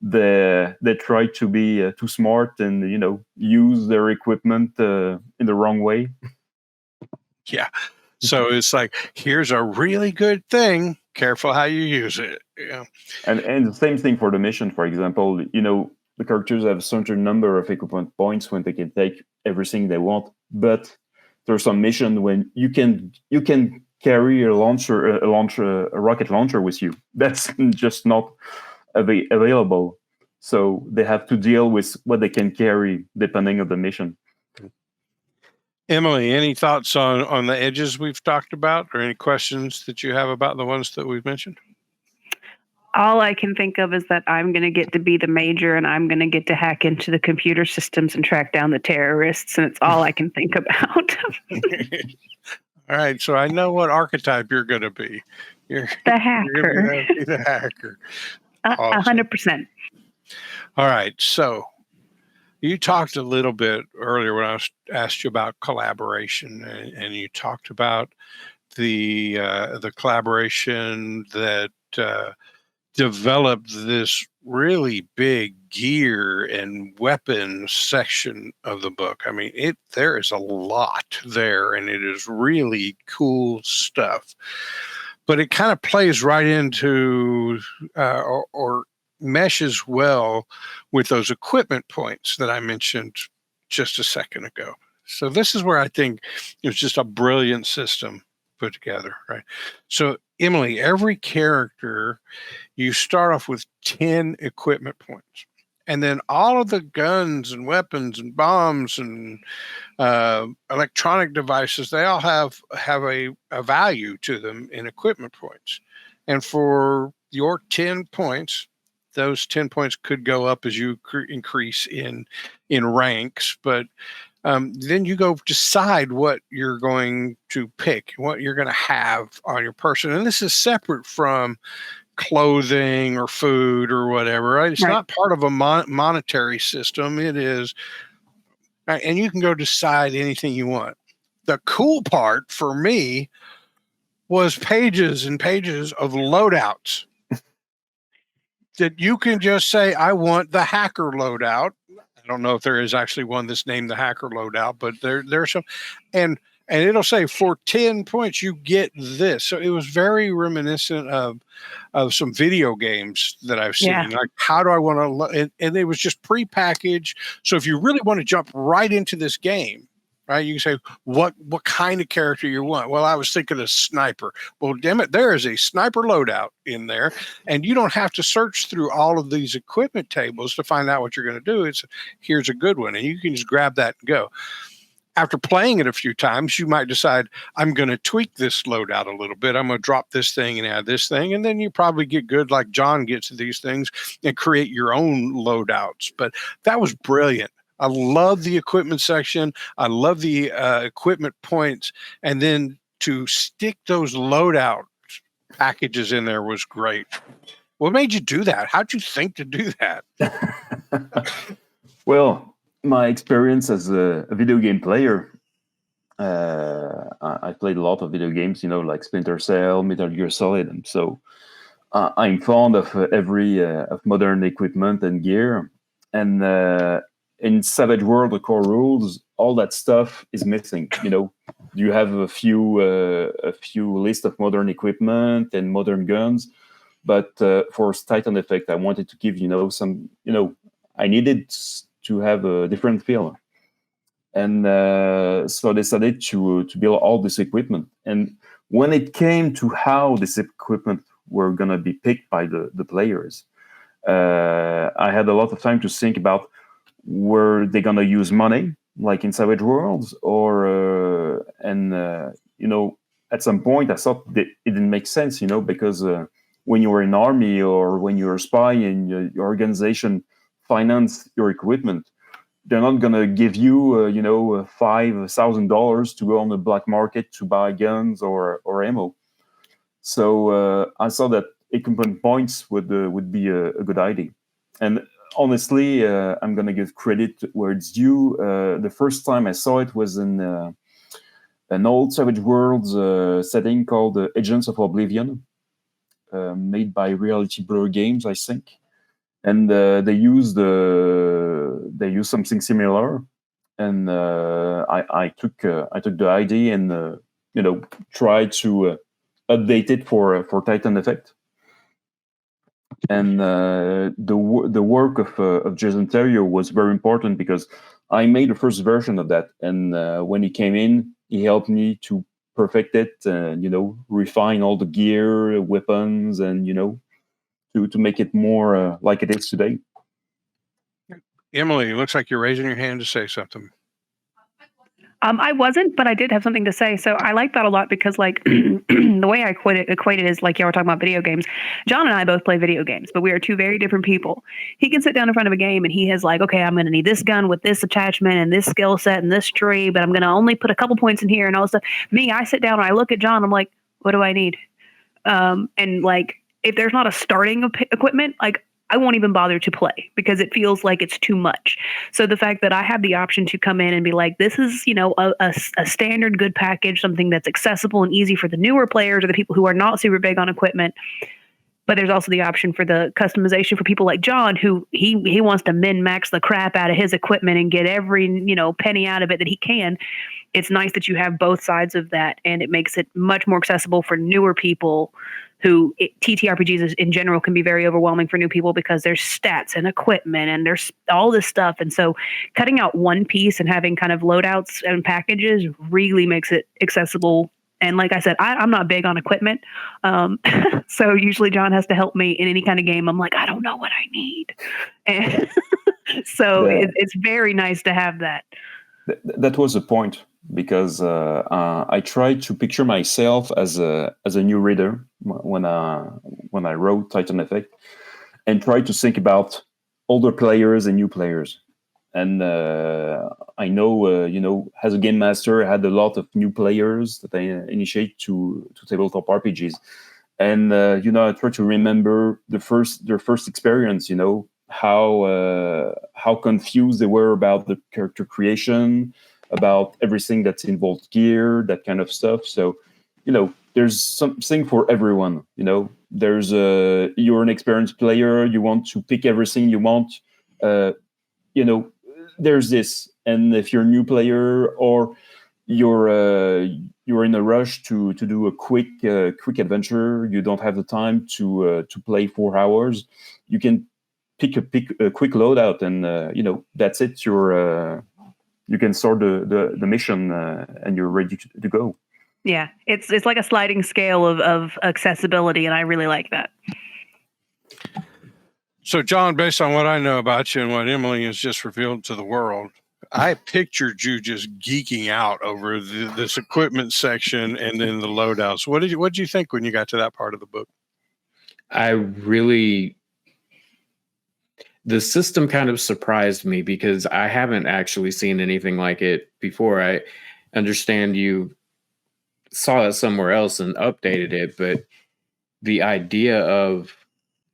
they try to be too smart and use their equipment in the wrong way. Yeah. So it's like, here's a really good thing. Careful how you use it. Yeah. And the same thing for the mission, for example. The characters have a certain number of equipment points when they can take everything they want, but there's some mission when you can carry a rocket launcher with you. That's just not available. So they have to deal with what they can carry depending on the mission. Emily, any thoughts on the edges we've talked about, or any questions that you have about the ones that we've mentioned? All I can think of is that I'm going to get to be the major, and I'm going to get to hack into the computer systems and track down the terrorists, and it's all I can think about. All right, so I know what archetype you're going to be. You're the hacker. You're going to be the hacker. 100%. All right, so you talked a little bit earlier when I asked you about collaboration, and you talked about the collaboration that developed this really big gear and weapons section of the book. I mean, there is a lot there, and it is really cool stuff. But it kind of plays right into or meshes well with those equipment points that I mentioned just a second ago. So this is where I think it's just a brilliant system put together, right? So Emily, every character, you start off with 10 equipment points. And then all of the guns and weapons and bombs and electronic devices, they all have a value to them in equipment points. And for your 10 points, those 10 points could go up as you increase in ranks, but then you go decide what you're going to pick, what you're going to have on your person. And this is separate from clothing or food or whatever, right? It's not part of a monetary system. It is, and you can go decide anything you want. The cool part for me was pages and pages of loadouts that you can just say, I want the hacker loadout. I don't know if there is actually one that's named the hacker loadout, but there's some, and it'll say for 10 points, you get this. So it was very reminiscent of some video games that I've seen. Yeah. Like, how do I want to, and it was just prepackaged. So if you really want to jump right into this game, right? You can say, what kind of character you want? Well, I was thinking a sniper. Well, damn it, there is a sniper loadout in there, and you don't have to search through all of these equipment tables to find out what you're going to do. Here's a good one, and you can just grab that and go. After playing it a few times, you might decide, I'm going to tweak this loadout a little bit. I'm going to drop this thing and add this thing. And then you probably get good like John gets to these things and create your own loadouts. But that was brilliant. I love the equipment section. I love the equipment points. And then to stick those loadout packages in there was great. What made you do that? How'd you think to do that? Well, my experience as a video game player, I played a lot of video games, like Splinter Cell, Metal Gear Solid, and so I'm fond of of modern equipment and gear. And in Savage World, the core rules, all that stuff is missing. You have a few list of modern equipment and modern guns, but for Titan Effect, I wanted to give some. I needed to have a different feel. And so I decided to build all this equipment. And when it came to how this equipment were going to be picked by the players, I had a lot of time to think about, were they going to use money, like in Savage Worlds? Or, at some point I thought that it didn't make sense, because when you were in army or when you're a spy and your organization finance your equipment, they're not going to give you, $5,000 to go on the black market to buy guns or ammo. So I saw that equipment points would be a good idea. And honestly, I'm going to give credit where it's due. The first time I saw it was in an old Savage Worlds setting called Agents of Oblivion, made by Reality Blur Games, I think. And they used something similar, and I took the idea and tried to update it for Titan Effect. And the work of Jason Terrier was very important, because I made the first version of that, and when he came in, he helped me to perfect it, refine all the gear, weapons, and to make it more like it is today. Emily, it looks like you're raising your hand to say something. I wasn't, but I did have something to say. So I like that a lot, because like the way I equate it is like y'all were talking about video games. John and I both play video games, but we are two very different people. He can sit down in front of a game and he has like, okay, I'm going to need this gun with this attachment and this skill set and this tree, but I'm going to only put a couple points in here and all this stuff. Me, I sit down and I look at John, I'm like, what do I need? And like, if there's not a starting equipment, like I won't even bother to play, because it feels like it's too much. So the fact that I have the option to come in and be like, this is, a standard good package, something that's accessible and easy for the newer players or the people who are not super big on equipment. But there's also the option for the customization for people like John, who he wants to min-max the crap out of his equipment and get every, penny out of it that he can. It's nice that you have both sides of that, and it makes it much more accessible for newer people who TTRPGs in general can be very overwhelming for new people, because there's stats and equipment and there's all this stuff. And so cutting out one piece and having kind of loadouts and packages really makes it accessible. And like I said, I'm not big on equipment. So usually John has to help me in any kind of game. I'm like, I don't know what I need. And so it's very nice to have that. That was the point, because I tried to picture myself as a new reader when I wrote Titan Effect, and tried to think about older players and new players. And I know, as a game master, I had a lot of new players that I initiate to tabletop RPGs, and I try to remember their first experience. How confused they were about the character creation, about everything that's involved gear, that kind of stuff. So, there's something for everyone. There's you're an experienced player, you want to pick everything you want. There's this, and if you're a new player or you're in a rush to do a quick adventure, you don't have the time to play 4 hours, you can pick a quick loadout, and that's it. you can start the mission and you're ready to go. Yeah, it's like a sliding scale of accessibility, and I really like that. So, John, based on what I know about you and what Emily has just revealed to the world, I pictured you just geeking out over this equipment section and then the loadouts. What did you think when you got to that part of the book? The system kind of surprised me because I haven't actually seen anything like it before. I understand you saw it somewhere else and updated it, but the idea of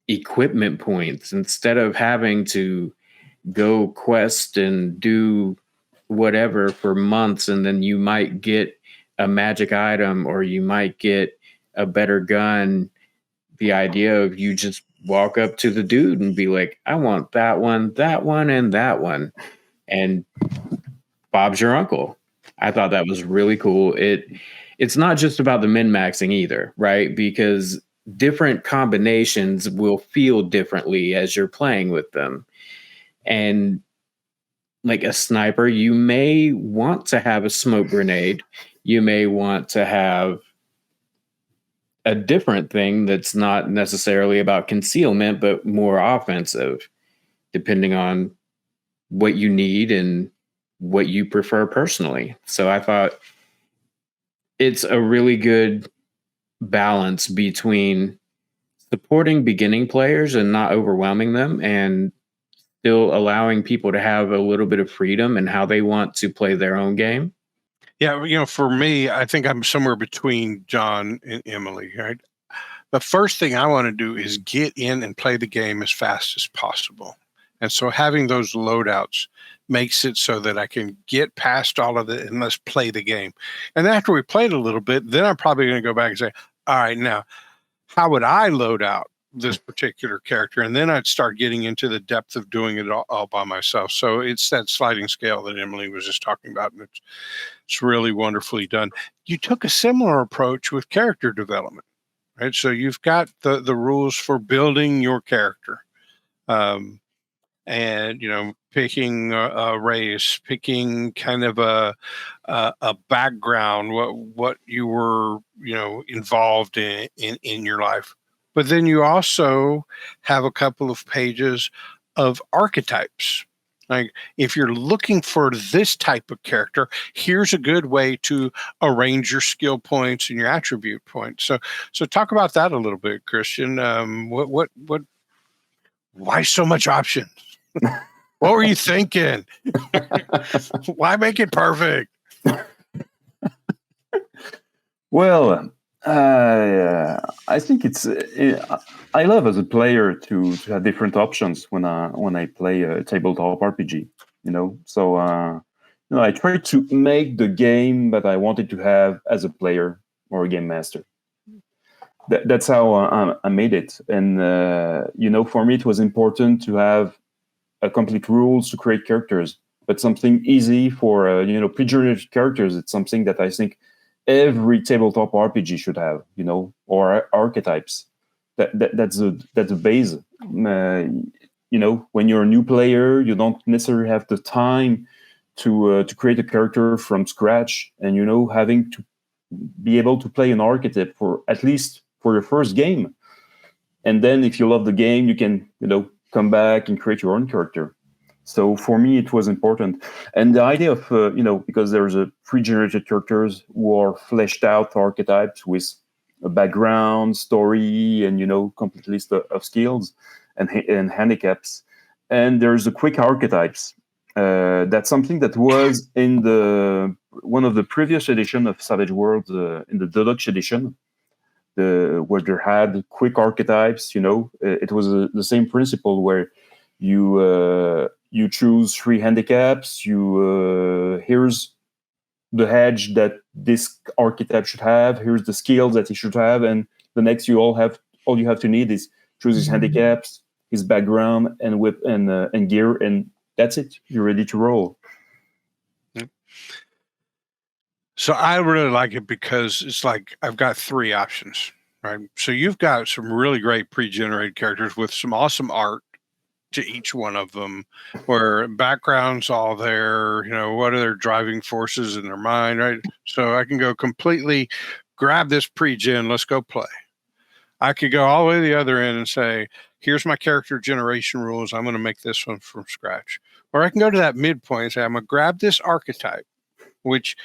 equipment points, instead of having to go quest and do whatever for months, and then you might get a magic item or you might get a better gun, the idea of you just walk up to the dude and be like, I want that one, and that one. And Bob's your uncle. I thought that was really cool. It's not just about the min-maxing either, right? Because different combinations will feel differently as you're playing with them. And like a sniper, you may want to have a smoke grenade. You may want to have a different thing that's not necessarily about concealment, but more offensive, depending on what you need and what you prefer personally. So I thought it's a really good balance between supporting beginning players and not overwhelming them, and still allowing people to have a little bit of freedom in how they want to play their own game. Yeah, for me, I think I'm somewhere between John and Emily, right? The first thing I want to do is get in and play the game as fast as possible. And so having those loadouts makes it so that I can get past all of it and let's play the game. And after we played a little bit, then I'm probably going to go back and say, all right, now, how would I load out this particular character? And then I'd start getting into the depth of doing it all by myself. So it's that sliding scale that Emily was just talking about. And it's really wonderfully done. You took a similar approach with character development, right? So you've got the rules for building your character. And picking a race, picking kind of a background, what you were involved in your life. But then you also have a couple of pages of archetypes. Like, if you're looking for this type of character, here's a good way to arrange your skill points and your attribute points. So talk about that a little bit, Christian. Why so much options? What were you thinking? Why make it perfect? Well, I think I love as a player to have different options when I play a tabletop RPG. So I try to make the game that I wanted to have as a player or a game master. That's how I made it. And for me, it was important to have a complete rules to create characters, but something easy for pre-generated characters. It's something that I think every tabletop RPG should have, or archetypes. That's the base. When you're a new player, you don't necessarily have the time to create a character from scratch, and having to be able to play an archetype for at least for your first game, and then if you love the game, you can come back and create your own character. So for me, it was important. And the idea of, because there's a pre-generated characters who are fleshed out archetypes with a background, story, and, complete list of skills and handicaps. And there's a quick archetypes. That's something that was in one of the previous edition of Savage Worlds, in the Deluxe edition, where there had quick archetypes. It was the same principle where you choose 3 handicaps. Here's the hedge that this archetype should have. Here's the skills that he should have, and the next all you have to need is choose his handicaps, his background, and whip and gear, and that's it. You're ready to roll. So I really like it because it's like I've got 3 options, right? So you've got some really great pre-generated characters with some awesome art, to each one of them, where background's all there, what are their driving forces in their mind, right? So I can go completely grab this pre-gen, let's go play. I could go all the way to the other end and say, here's my character generation rules. I'm going to make this one from scratch. Or I can go to that midpoint and say, I'm going to grab this archetype, which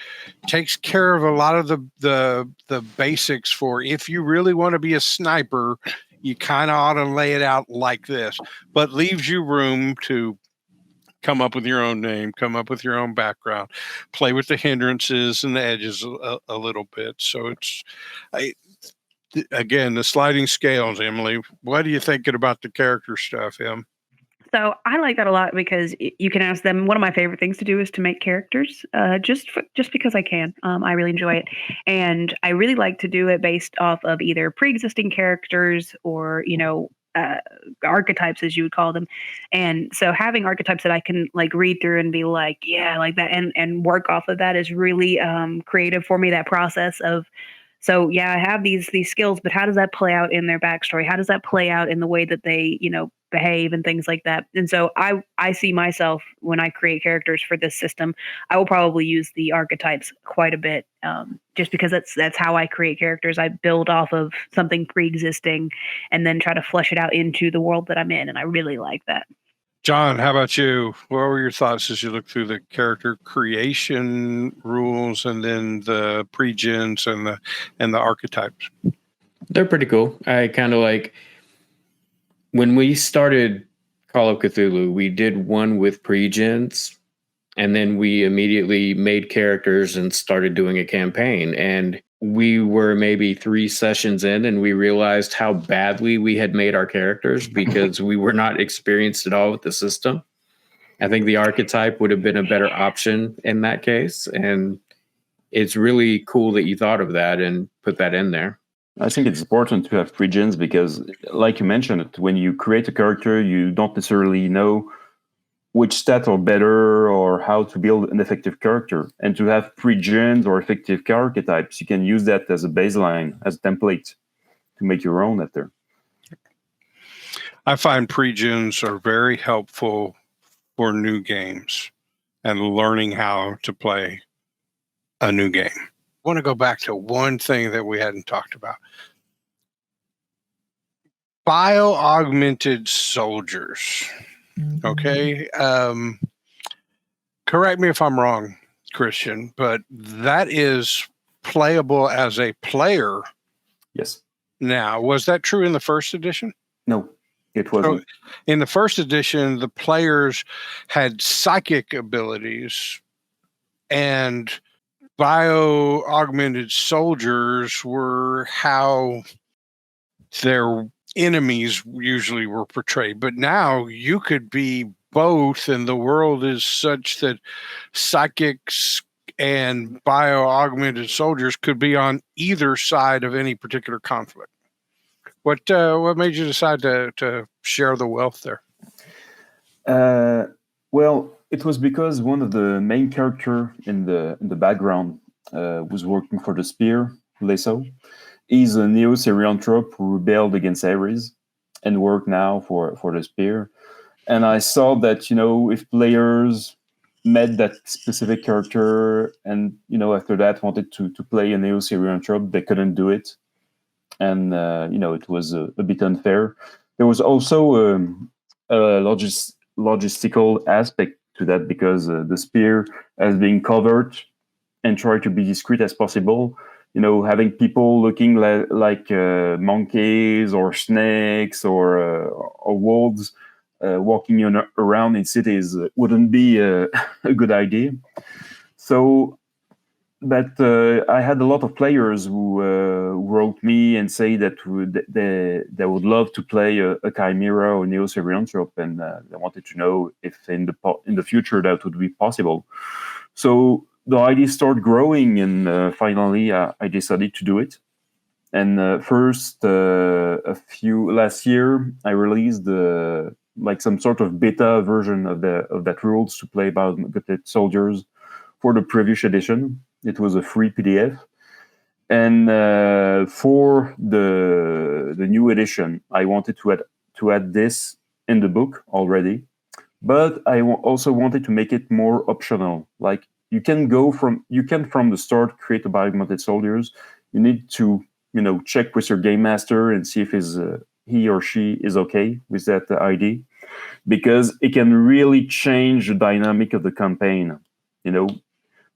takes care of a lot of the basics for if you really want to be a sniper, you kind of ought to lay it out like this, but leaves you room to come up with your own name, come up with your own background, play with the hindrances and the edges a little bit. So again, the sliding scales, Emily. What are you thinking about the character stuff, Em? So I like that a lot because you can ask them. One of my favorite things to do is to make characters, just because I can. I really enjoy it, and I really like to do it based off of either pre-existing characters or archetypes, as you would call them. And so having archetypes that I can like read through and be like, yeah, like that, and work off of that is really creative for me. That process of. So yeah, I have these skills, but how does that play out in their backstory? How does that play out in the way that they, behave and things like that? And so I see myself when I create characters for this system, I will probably use the archetypes quite a bit, just because that's how I create characters. I build off of something pre-existing and then try to flesh it out into the world that I'm in, and I really like that. John, how about you? What were your thoughts as you look through the character creation rules and then the pre-gens and the archetypes? They're pretty cool. I kind of like when we started Call of Cthulhu, we did one with pre-gens, and then we immediately made characters and started doing a campaign. And we were maybe 3 sessions in and we realized how badly we had made our characters because we were not experienced at all with the system. I think the archetype would have been a better option in that case. And it's really cool that you thought of that and put that in there. I think it's important to have pre-gens because, like you mentioned, when you create a character, you don't necessarily know which stats are better or how to build an effective character. And to have pre-gens or effective archetypes, you can use that as a baseline, as a template to make your own after. I find pre-gens are very helpful for new games and learning how to play a new game. I want to go back to one thing that we hadn't talked about. Bio-augmented soldiers. Okay. Correct me if I'm wrong, Christian, but that is playable as a player. Yes. Now, was that true in the first edition? No, it wasn't. So in the first edition, the players had psychic abilities, and bio-augmented soldiers were how their enemies usually were portrayed. But now you could be both, and the world is such that psychics and bio-augmented soldiers could be on either side of any particular conflict. What made you decide to share the wealth there? Well, it was because one of the main character in the background was working for the S.P.E.A.R, Leso. He's a neo-Syrianthrope who rebelled against Ares and worked now for the S.P.E.A.R. And I saw that, if players met that specific character and, after that wanted to play a neo-Syrianthrope, they couldn't do it. And, it was a bit unfair. There was also a logistical aspect to that because the S.P.E.A.R has been covered and tried to be discreet as possible. Having people looking like monkeys or snakes or wolves walking around in cities wouldn't be a good idea. So, but I had a lot of players who wrote me and say that they would love to play a Chimera or Neo-Syrianthrope, and they wanted to know if in the future that would be possible. So the idea started growing, and finally I decided to do it. And first, last year, I released some sort of beta version of that rules to play about soldiers for the previous edition. It was a free PDF. And for the new edition, I wanted to add this in the book already, but I also wanted to make it more optional. Like you can from the start create a bio-augmented soldiers. You need to check with your game master and see if he or she is okay with that ID, because it can really change the dynamic of the campaign,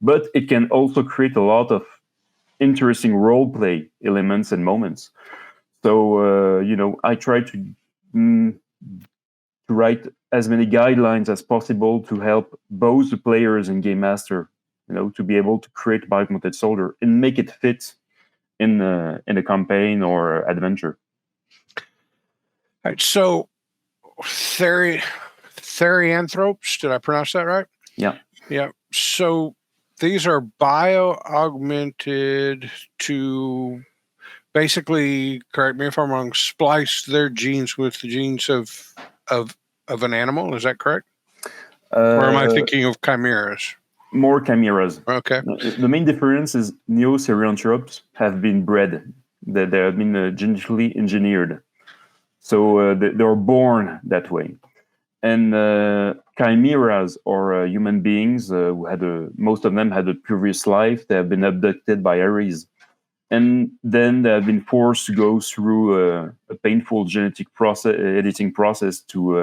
but it can also create a lot of interesting role play elements and moments. So I try to write as many guidelines as possible to help both the players and game master, to be able to create bio-augmented soldier and make it fit in a campaign or adventure. All right, so therianthropes, did I pronounce that right? Yeah. So these are bio-augmented to basically, correct me if I'm wrong, splice their genes with the genes of an animal. Is that correct? Or am I thinking of chimeras? More chimeras. Okay. The main difference is neo-therianthropes have been bred. They have been genetically engineered. So they're born that way. And chimeras, or human beings, who most of them had a previous life. They have been abducted by Ares. And then they have been forced to go through a painful genetic editing process to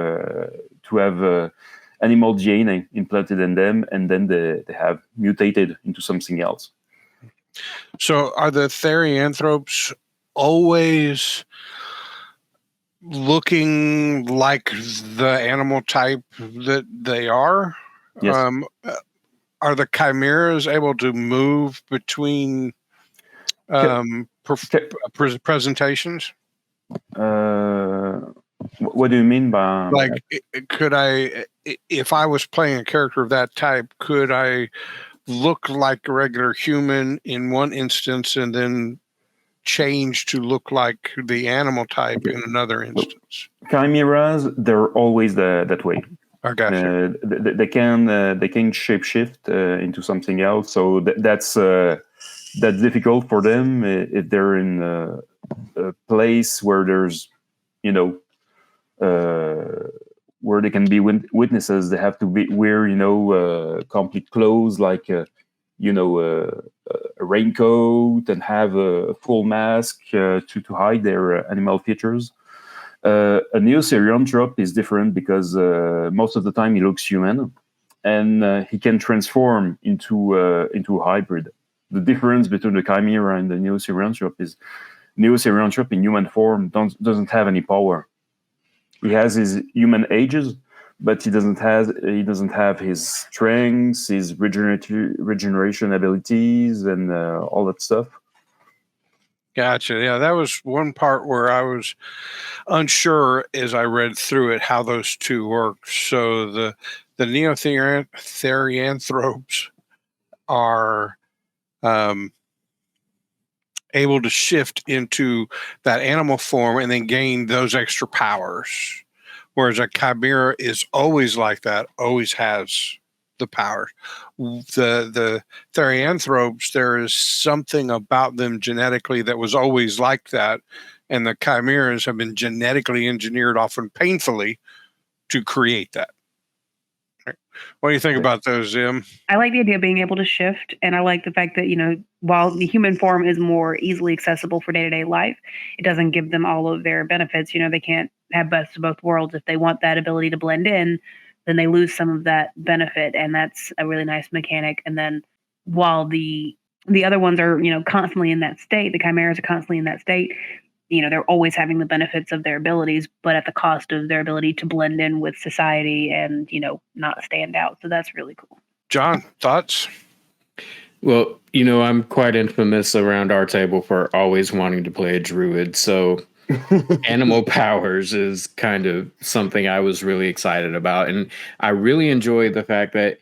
have animal DNA implanted in them, and then they have mutated into something else. So are the therianthropes always looking like the animal type that they are? Yes. Are the chimeras able to move between presentations? What do you mean by like? Could I, if I was playing a character of that type, could I look like a regular human in one instance and then change to look like the animal type in another instance? Chimeras, they're always that way. I got you. They can shapeshift into something else. So that's difficult for them if they're in a place where there's, where they can be witnesses. They have to wear, complete clothes, like a raincoat, and have a full mask to hide their animal features. A neo-therianthrope is different because most of the time he looks human, and he can transform into a hybrid. The difference between the chimera and the neo-therianthrope is neo-therianthrope in human form doesn't have any power. He has his human ages, but he doesn't have his strengths, his regeneration abilities, and all that stuff. Gotcha. Yeah, that was one part where I was unsure as I read through it how those two worked. So the neo-therianthropes are able to shift into that animal form and then gain those extra powers, whereas a chimera is always like that, always has the power. The therianthropes, there is something about them genetically that was always like that, and the chimeras have been genetically engineered, often painfully, to create that. What do you think about those, Zim? I like the idea of being able to shift, and I like the fact that, while the human form is more easily accessible for day-to-day life, it doesn't give them all of their benefits. They can't have best of both worlds. If they want that ability to blend in, then they lose some of that benefit, and that's a really nice mechanic. And then while the other ones are, constantly in that state, the chimeras are constantly in that state, they're always having the benefits of their abilities, but at the cost of their ability to blend in with society and, not stand out. So that's really cool. John, thoughts? Well, I'm quite infamous around our table for always wanting to play a druid. So animal powers is kind of something I was really excited about. And I really enjoyed the fact that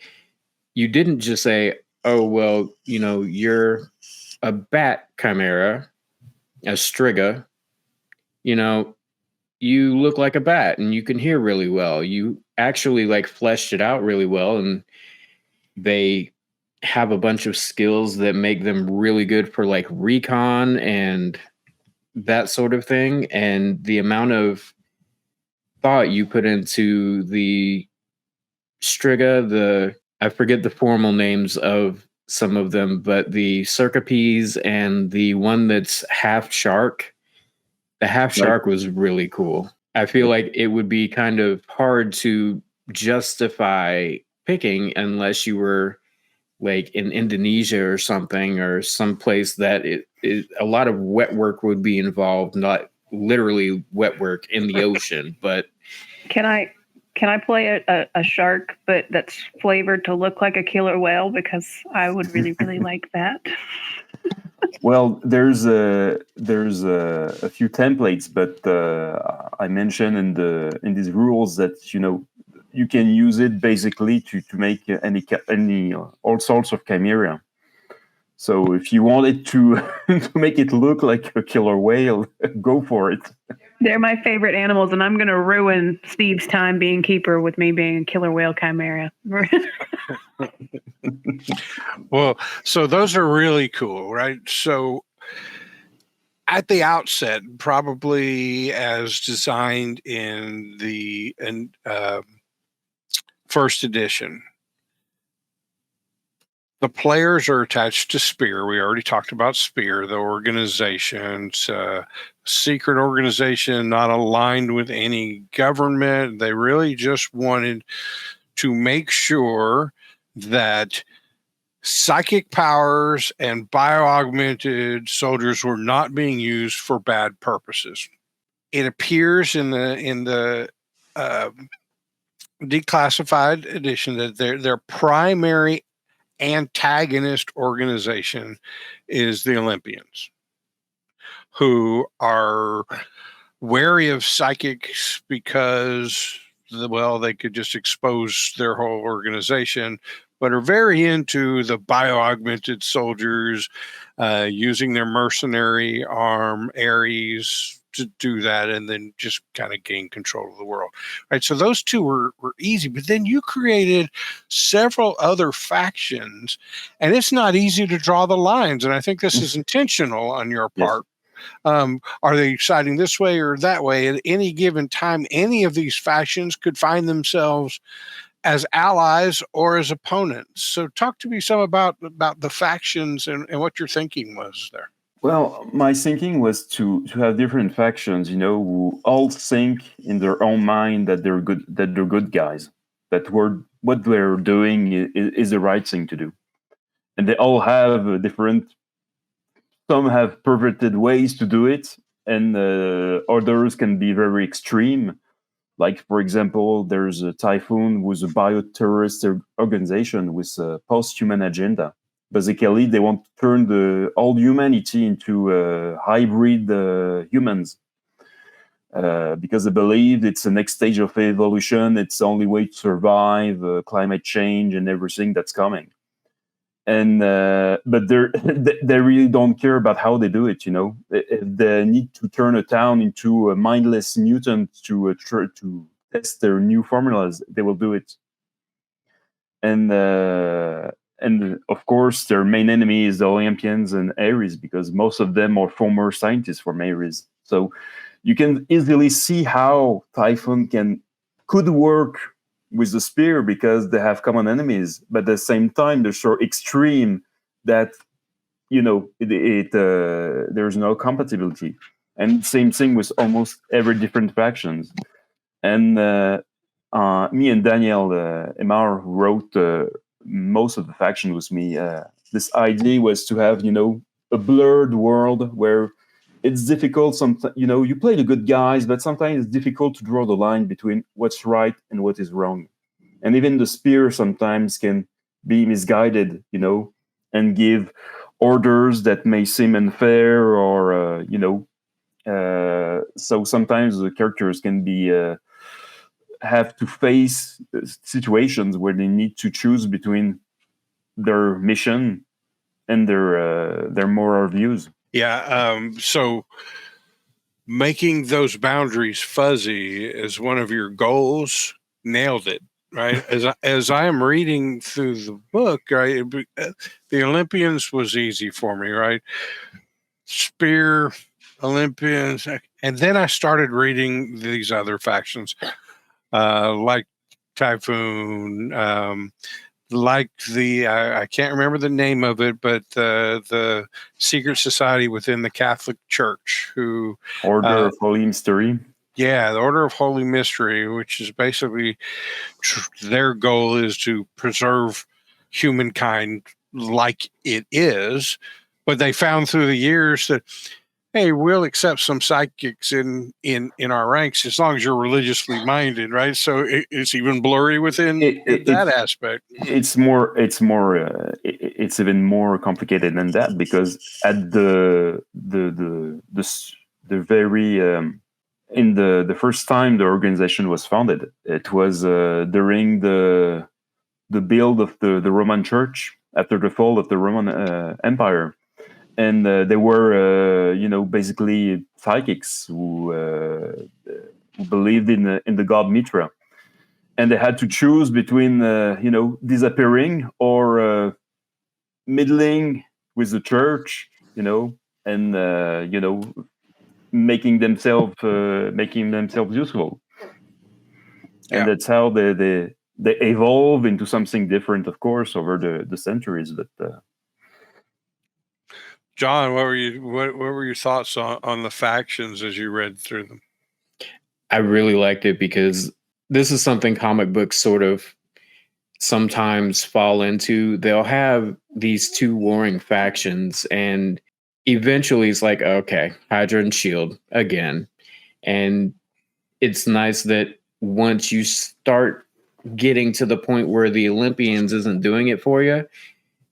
you didn't just say, oh, well, you're a bat chimera, a striga. You look like a bat and you can hear really well. You actually fleshed it out really well, and they have a bunch of skills that make them really good for recon and that sort of thing. And the amount of thought you put into the Striga, I forget the formal names of some of them, but the Circipes and the one that's half shark. The half shark was really cool. I feel like it would be kind of hard to justify picking unless you were like in Indonesia or something, or someplace that a lot of wet work would be involved, not literally wet work in the ocean. But can I play a shark, but that's flavored to look like a killer whale? Because I would really, really like that. Well, there's a few templates, but I mentioned in these rules that you can use it basically to make any all sorts of chimera. So if you wanted to to make it look like a killer whale, go for it. They're my favorite animals, and I'm going to ruin Steve's time being keeper with me being a killer whale chimera. Well, so those are really cool, right? So at the outset, probably as designed in the first edition, the players are attached to S.P.E.A.R. We already talked about S.P.E.A.R, the organization. It's a secret organization, not aligned with any government. They really just wanted to make sure that psychic powers and bio-augmented soldiers were not being used for bad purposes. It appears in the declassified edition that their primary antagonist organization is the Olympians, who are wary of psychics because, well, they could just expose their whole organization, but are very into the bio-augmented soldiers, using their mercenary arm, Ares, to do that, and then just kind of gain control of the world. Right. So those two were easy, but then you created several other factions, and it's not easy to draw the lines. And I think this is intentional on your part. Yes. Are they siding this way or that way? At any given time, any of these factions could find themselves as allies or as opponents. So talk to me some about the factions and what your thinking was there. Well, my thinking was to have different factions, who all think in their own mind that they're good guys, that what they're doing is the right thing to do, and they all have different. Some have perverted ways to do it, and others can be very extreme. Like, for example, there's a Typhon, who's a bio-terrorist organization with a post-human agenda. Basically, they want to turn all humanity into hybrid humans because they believe it's the next stage of evolution. It's the only way to survive climate change and everything that's coming. And but they really don't care about how they do it. If they need to turn a town into a mindless mutant to test their new formulas, they will do it. And of course, their main enemy is the Olympians and Ares, because most of them are former scientists from Ares. So you can easily see how Typhon could work with the S.P.E.A.R because they have common enemies, but at the same time, they're so extreme that there's no compatibility. And same thing with almost every different factions. And me and Daniel S.P.E.A.R, who wrote most of the faction with me, this idea was to have a blurred world where it's difficult. Sometimes you play the good guys, but sometimes it's difficult to draw the line between what's right and what is wrong. And even the S.P.E.A.R sometimes can be misguided, and give orders that may seem unfair, or so sometimes the characters can be have to face situations where they need to choose between their mission and their moral views. Yeah. So making those boundaries fuzzy is one of your goals. Nailed it. Right. As I am reading through the book, right, the Olympians was easy for me. Right. S.P.E.A.R, Olympians, and then I started reading these other factions, like Typhon, like the I can't remember the name of it, but the secret society within the Catholic Church, who Order of Holy Mystery. Yeah, the Order of Holy Mystery, which is basically their goal is to preserve humankind like it is, but they found through the years that, hey, we'll accept some psychics in our ranks as long as you're religiously minded, right? So it's even blurry within that aspect. It's even more complicated than that, because at the very in the first time the organization was founded, it was during the build of the Roman Church after the fall of the Roman Empire. And they were, basically psychics who believed in the god Mitra, and they had to choose between, disappearing or middling with the church, and making themselves useful. Yeah. And that's how they evolve into something different, of course, over the centuries, but. John, what were your thoughts on the factions as you read through them? I really liked it because this is something comic books sort of sometimes fall into. They'll have these two warring factions, and eventually it's like, okay, Hydra and Shield again. And it's nice that once you start getting to the point where the Olympians isn't doing it for you,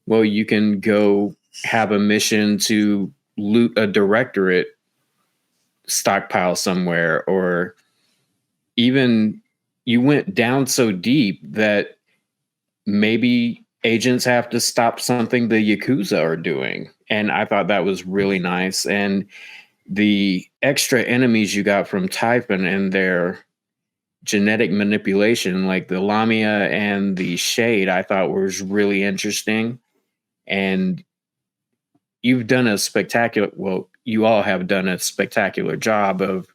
well, you can go have a mission to loot a Directorate stockpile somewhere, or even you went down so deep that maybe agents have to stop something the Yakuza are doing. And I thought that was really nice. And the extra enemies you got from Typhon and their genetic manipulation, like the Lamia and the Shade, I thought was really interesting. And you've done a spectacular, well, you all have done a spectacular job of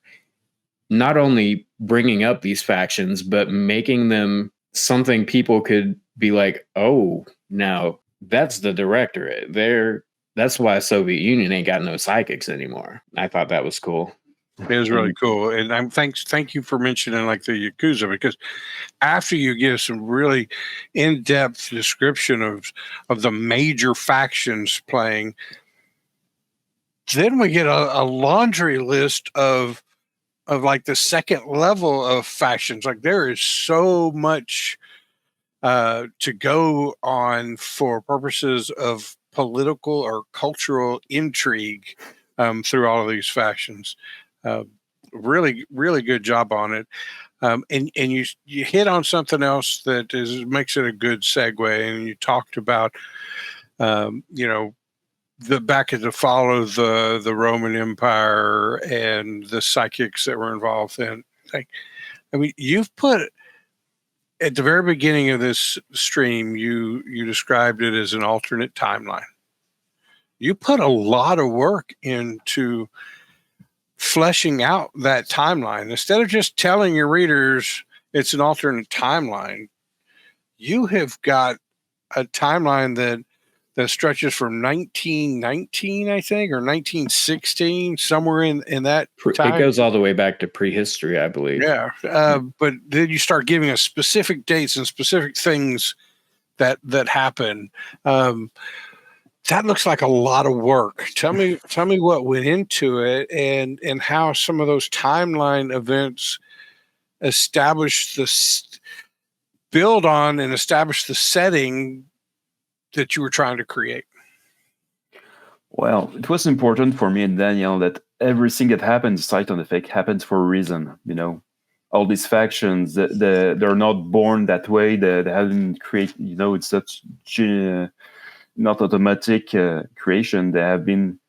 not only bringing up these factions, but making them something people could be like, oh, now that's the Directorate. That's why Soviet Union ain't got no psychics anymore. I thought that was cool. It was really cool. And thank you for mentioning like the Yakuza, because after you give some really in-depth description of the major factions playing, then we get a laundry list of like the second level of factions. Like there is so much to go on for purposes of political or cultural intrigue through all of these factions. Really, really good job on it. And you hit on something else that makes it a good segue. And you talked about, the back to follow the Roman Empire and the psychics that were involved in. You've put at the very beginning of this stream, you described it as an alternate timeline. You put a lot of work into fleshing out that timeline. Instead of just telling your readers it's an alternate timeline, you have got a timeline that stretches from 1919, I think, or 1916, somewhere in that time. It goes all the way back to prehistory, I believe. Yeah, but then you start giving us specific dates and specific things that happen. That looks like a lot of work. Tell me what went into it, and how some of those timeline events build on and establish the setting that you were trying to create. Well, it was important for me and Daniel that everything that happens, Sight on Effect, happens for a reason. All these factions, they're not born that way. They haven't created, it's such not automatic creation. They have been,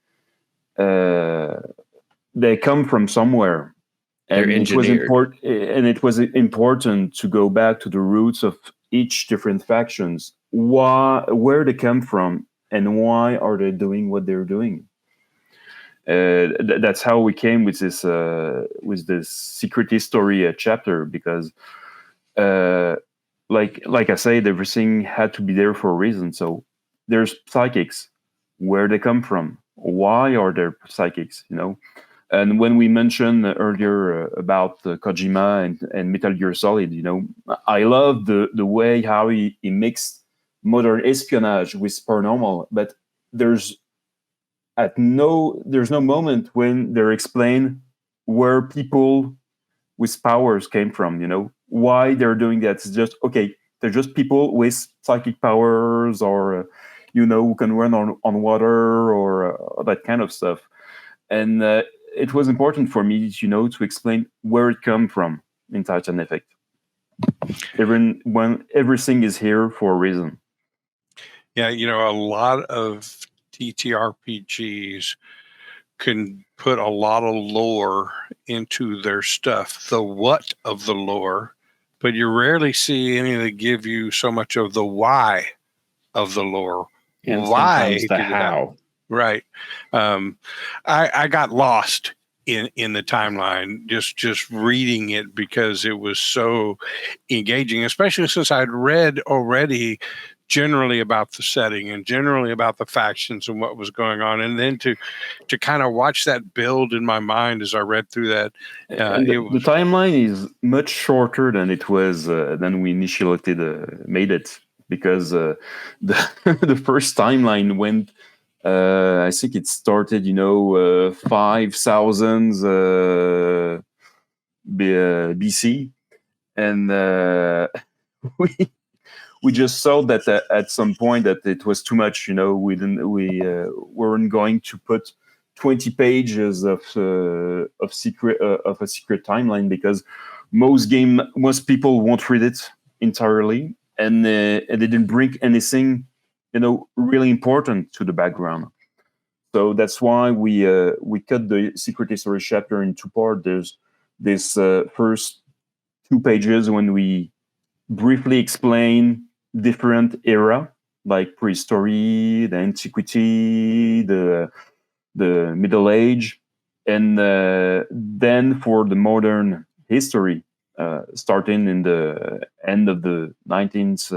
they come from somewhere. And it was important to go back to the roots of each different factions, where they come from, and why are they doing what they're doing. That's how we came with this secret history chapter, because like I said, everything had to be there for a reason. So there's psychics, where they come from, why are there psychics, And when we mentioned earlier about Kojima and Metal Gear Solid, I love the way how he mixed modern espionage with paranormal, but there's no moment when they're explained where people with powers came from, why they're doing that. It's just, okay, they're just people with psychic powers, or who can run on water, or that kind of stuff. And it was important for me, to explain where it come from in Titan Effect. When everything is here for a reason. Yeah, a lot of TTRPGs can put a lot of lore into their stuff, the what of the lore, but you rarely see any that give you so much of the why of the lore. And why sometimes the how. Right. I got lost in the timeline just reading it, because it was so engaging, especially since I'd read already generally about the setting and generally about the factions and what was going on, and then to kind of watch that build in my mind as I read through that. The timeline is much shorter than it was than we initially made it, because the the first timeline went. I think it started, 5,000 BC, and we just thought that at some point that it was too much. We weren't going to put 20 pages of a secret timeline, because most people won't read it entirely, and they didn't bring anything really important to the background. So that's why we cut the secret history chapter in two parts. There's this first 2 pages when we briefly explain different era, like prehistory, the antiquity, the Middle Age, and then for the modern history, starting in the end of the 19th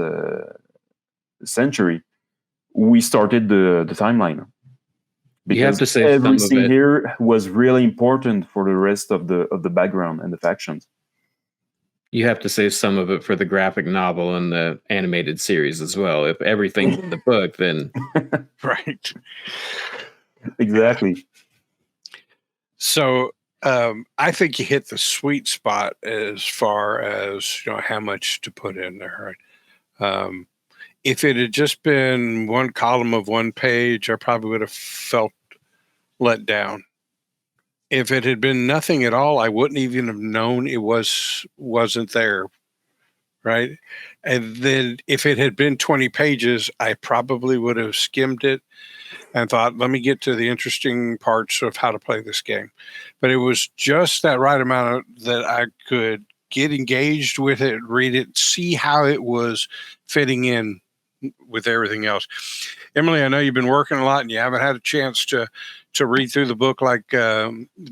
century, we started the timeline, because you have to say everything here was really important for the rest of the background and the factions. You have to save some of it for the graphic novel and the animated series as well. If everything's in the book, then right, exactly. So I think you hit the sweet spot as far as how much to put in there. Right? If it had just been one column of one page, I probably would have felt let down. If it had been nothing at all, I wouldn't even have known it wasn't there, right? And then if it had been 20 pages, I probably would have skimmed it and thought, let me get to the interesting parts of how to play this game. But it was just that right amount that I could get engaged with it, read it, see how it was fitting in with everything else. Emily, I know you've been working a lot and you haven't had a chance to read through the book like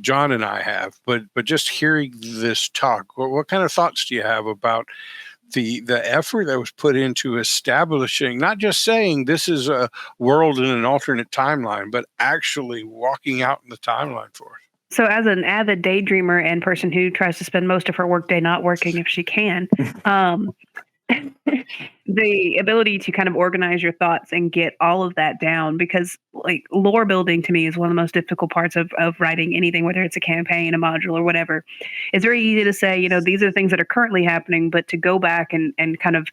John and I have, but just hearing this talk, what kind of thoughts do you have about the effort that was put into establishing, not just saying this is a world in an alternate timeline, but actually walking out in the timeline for us? So as an avid daydreamer and person who tries to spend most of her workday not working if she can, the ability to kind of organize your thoughts and get all of that down, because like lore building to me is one of the most difficult parts of writing anything, whether it's a campaign, a module, or whatever. It's very easy to say, these are things that are currently happening, but to go back and kind of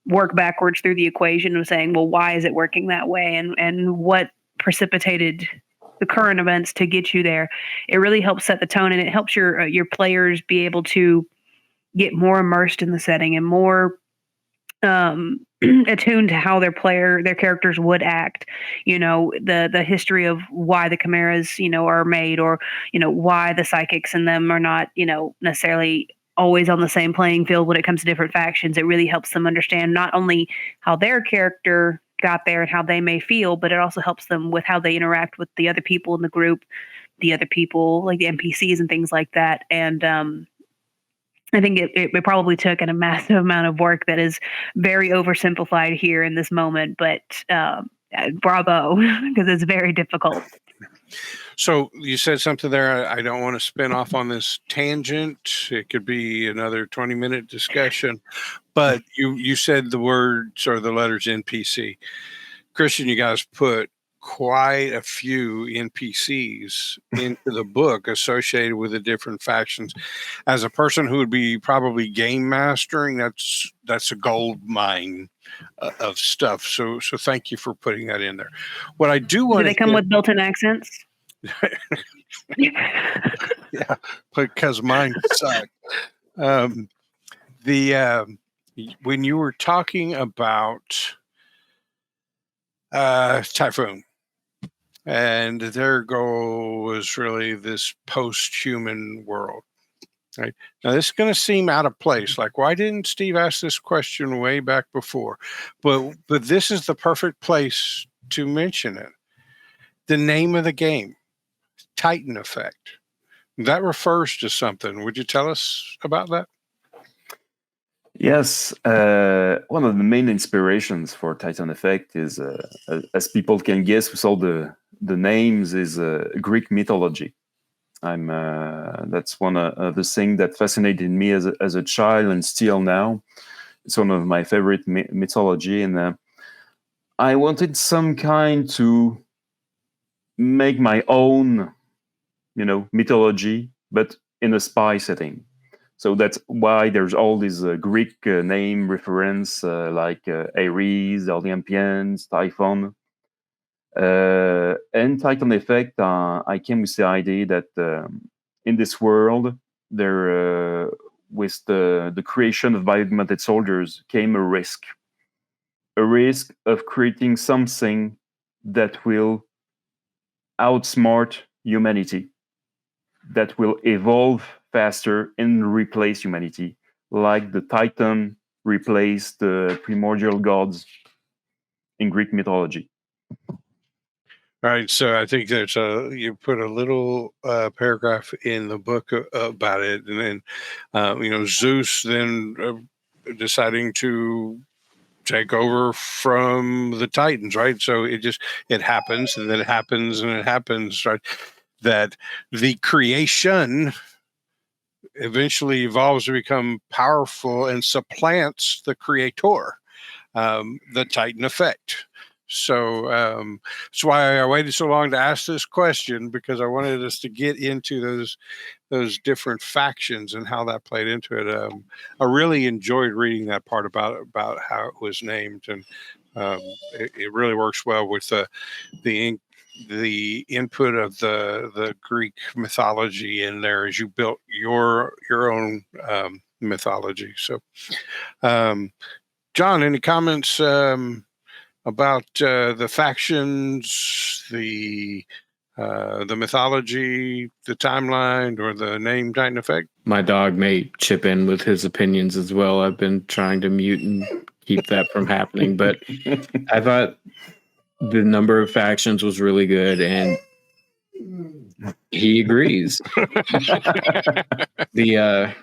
work backwards through the equation of saying, well, why is it working that way? And what precipitated the current events to get you there? It really helps set the tone, and it helps your players be able to get more immersed in the setting and more attuned to how their characters would act, the history of why the chimeras, are made, or, why the psychics in them are not, necessarily always on the same playing field when it comes to different factions. It really helps them understand not only how their character got there and how they may feel, but it also helps them with how they interact with the other people in the group, the other people like the NPCs and things like that. And I think it probably took a massive amount of work that is very oversimplified here in this moment, but bravo, because it's very difficult. So you said something there. I don't want to spin off on this tangent. It could be another 20-minute discussion, but you said the words or the letters NPC. Christian, you guys put quite a few NPCs into the book associated with the different factions. As a person who would be probably game mastering, that's a gold mine of stuff. So thank you for putting that in there. What I do want do they come with built-in accents? Yeah, because mine suck. When you were talking about Typhon, and their goal was really this post-human world. Right now, this is going to seem out of place. Like, why didn't Steve ask this question way back before? But this is the perfect place to mention it. The name of the game, Titan Effect. That refers to something. Would you tell us about that? Yes, one of the main inspirations for Titan Effect is, as people can guess with all the names, is Greek mythology. That's one of the things that fascinated me as a child and still now. It's one of my favorite mythology, and I wanted some kind to make my own, mythology, but in a spy setting. So that's why there's all these Greek name reference like Ares, the Olympians, Typhon. And Titan Effect, I came with the idea that in this world, there with the creation of bio-augmented soldiers came a risk of creating something that will outsmart humanity, that will evolve faster and replace humanity, like the Titan replaced the primordial gods in Greek mythology. Right. So I think you put a little paragraph in the book about it, and then Zeus then deciding to take over from the Titans, right? So it happens, and then it happens, and it happens, right? That the creation eventually evolves to become powerful and supplants the creator, the Titan Effect. So that's why I waited so long to ask this question, because I wanted us to get into those different factions and how that played into it. I really enjoyed reading that part about how it was named, and it really works well with the input of the Greek mythology in there as you built your own mythology. So, John, any comments about the factions, the mythology, the timeline, or the name Titan Effect? My dog may chip in with his opinions as well. I've been trying to mute and keep that from happening, but I thought the number of factions was really good, and he agrees. It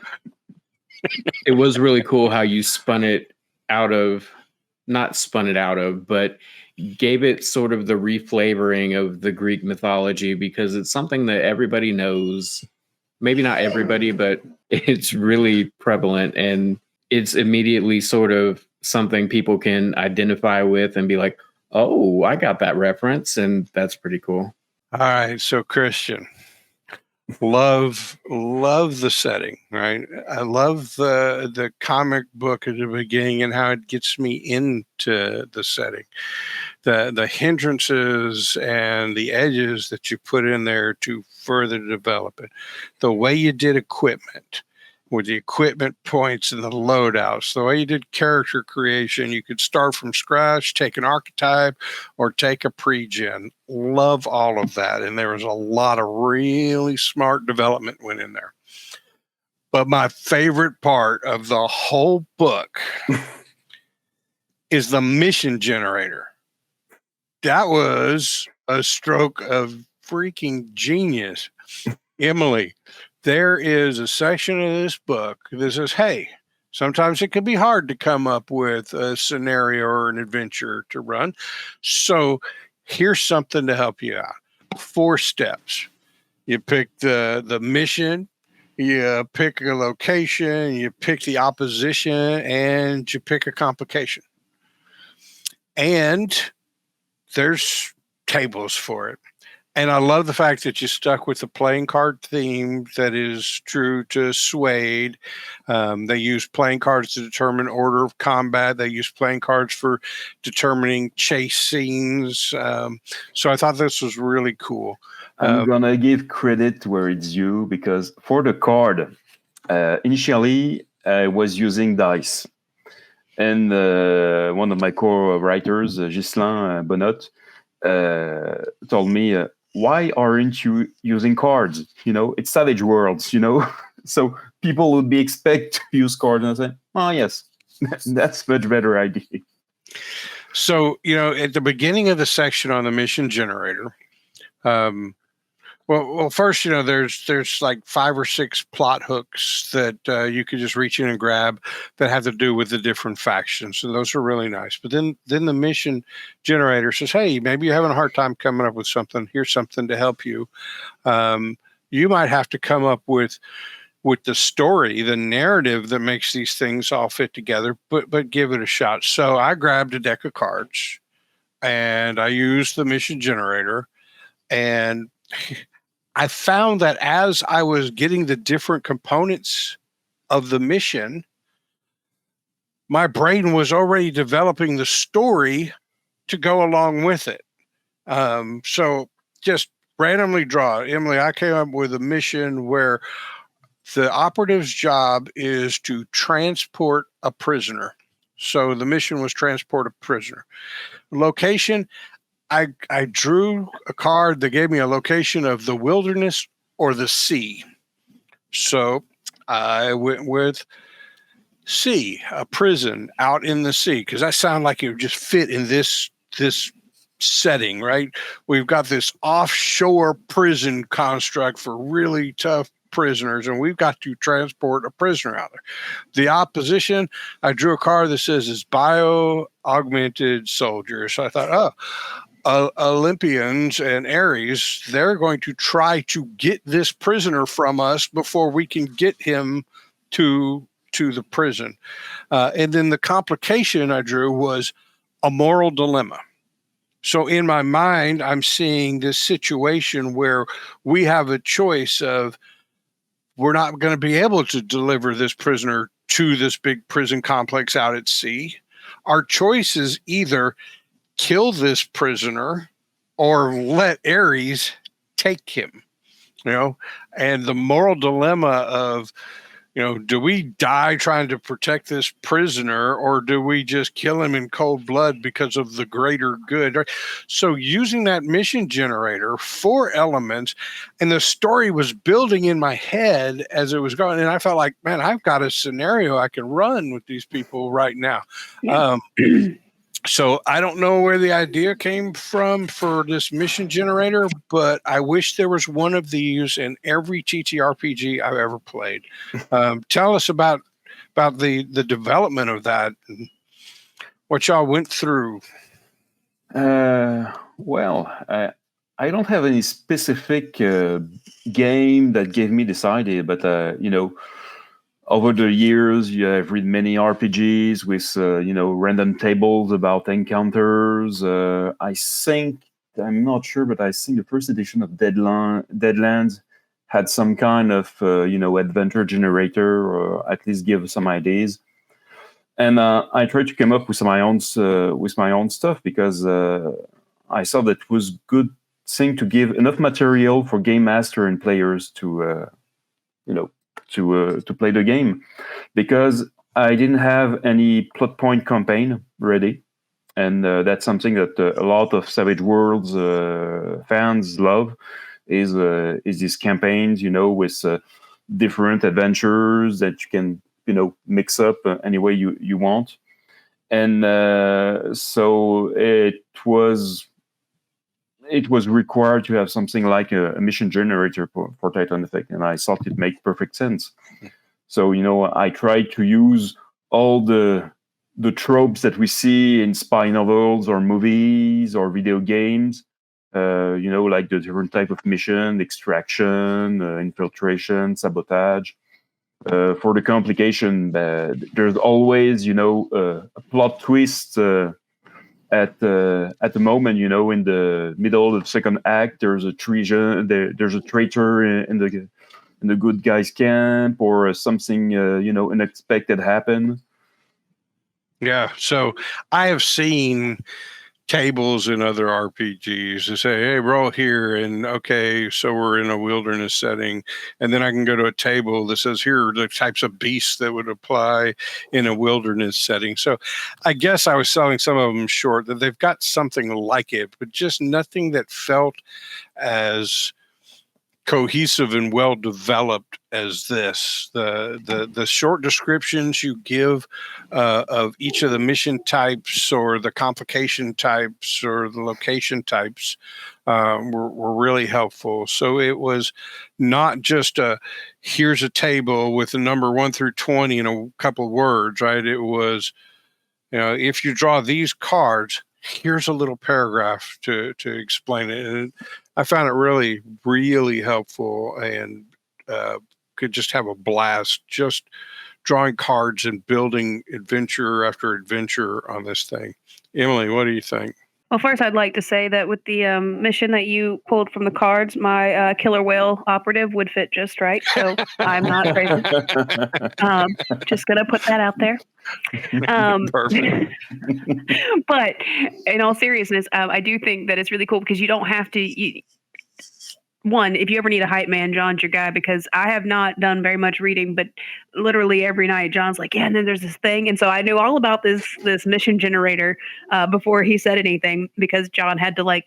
was really cool how you but gave it sort of the reflavoring of the Greek mythology, because it's something that everybody knows. Maybe not everybody, but it's really prevalent, and it's immediately sort of something people can identify with and be like, oh, I got that reference, and that's pretty cool. All right, so Christian, love the setting, right? I love the comic book at the beginning and how it gets me into the setting. The hindrances and the edges that you put in there to further develop it. The way you did equipment, with the equipment points and the loadouts, the way you did character creation, you could start from scratch, take an archetype, or take a pre-gen. Love all of that. And there was a lot of really smart development went in there. But my favorite part of the whole book is the mission generator. That was a stroke of freaking genius. Emily, there is a section of this book that says, hey, sometimes it can be hard to come up with a scenario or an adventure to run. So here's something to help you out. 4 steps. You pick the mission, you pick a location, you pick the opposition, and you pick a complication. And there's tables for it. And I love the fact that you stuck with the playing card theme that is true to S.P.E.A.R. They use playing cards to determine order of combat. They use playing cards for determining chase scenes. So I thought this was really cool. I'm going to give credit where it's due, because for the card, initially I was using dice. And one of my co-writers, Ghislain Bonnot, told me, why aren't you using cards? It's Savage Worlds, so people would be expect to use cards. And I said, oh, yes, that's much better idea. So, at the beginning of the section on the mission generator, well, first, there's like 5 or 6 plot hooks that you could just reach in and grab that have to do with the different factions. So those are really nice. But then the mission generator says, hey, maybe you're having a hard time coming up with something. Here's something to help you. You might have to come up with the story, the narrative that makes these things all fit together, but give it a shot. So I grabbed a deck of cards and I used the mission generator, and I found that as I was getting the different components of the mission, my brain was already developing the story to go along with it. So just randomly draw. Emily, I came up with a mission where the operative's job is to transport a prisoner. So the mission was transport a prisoner. Location, I drew a card that gave me a location of the wilderness or the sea. So I went with sea, a prison out in the sea, because that sounded like it would just fit in this setting, right? We've got this offshore prison construct for really tough prisoners, and we've got to transport a prisoner out there. The opposition, I drew a card that says is bio-augmented soldiers. So I thought, Olympians and Ares, they're going to try to get this prisoner from us before we can get him to the prison. And then the complication I drew was a moral dilemma. So in my mind, I'm seeing this situation where we have a choice of, we're not going to be able to deliver this prisoner to this big prison complex out at sea. Our choice is either kill this prisoner or let Ares take him, and the moral dilemma of, do we die trying to protect this prisoner, or do we just kill him in cold blood because of the greater good? So using that mission generator, 4 elements, and the story was building in my head as it was going. And I felt like, man, I've got a scenario I can run with these people right now. Yeah. So I don't know where the idea came from for this mission generator, but I wish there was one of these in every TTRPG I've ever played. Tell us about the development of that and what y'all went through. Well, I don't have any specific game that gave me this idea, but over the years, I've read many RPGs with, random tables about encounters. I'm not sure, but I think the first edition of Deadlands had some kind of, adventure generator, or at least give some ideas. And I tried to come up with my own stuff, because I saw that it was good thing to give enough material for game master and players to play the game, because I didn't have any plot point campaign ready, and that's something that a lot of Savage Worlds fans love is these campaigns, with different adventures that you can mix up any way you want, and so it was it was required to have something like a mission generator for Titan Effect, and I thought it made perfect sense. So, I tried to use all the tropes that we see in spy novels or movies or video games, like the different type of mission, extraction, infiltration, sabotage. For the complication, there's always, a plot twist at the moment, in the middle of the second act. There's a treason. There's a traitor in the good guys' camp, or something unexpected happen. Yeah. So I have seen tables in other RPGs to say, hey, roll here, and okay, so we're in a wilderness setting, and then I can go to a table that says here are the types of beasts that would apply in a wilderness setting. So I guess I was selling some of them short, that they've got something like it, but just nothing that felt as cohesive and well developed as this. The short descriptions you give of each of the mission types, or the complication types, or the location types were really helpful. So it was not just here's a table with the number 1 through 20 in a couple of words, right? It was, if you draw these cards, here's a little paragraph to explain it. And I found it really, really helpful, and could just have a blast just drawing cards and building adventure after adventure on this thing. Emily, what do you think? Well, first, I'd like to say that with the mission that you pulled from the cards, my killer whale operative would fit just right. So I'm not crazy. Just going to put that out there. Perfect. But in all seriousness, I do think that it's really cool because you don't have to. One, if you ever need a hype man, John's your guy, because I have not done very much reading, but literally every night John's like, yeah, and then there's this thing. And so I knew all about this mission generator before he said anything, because John had to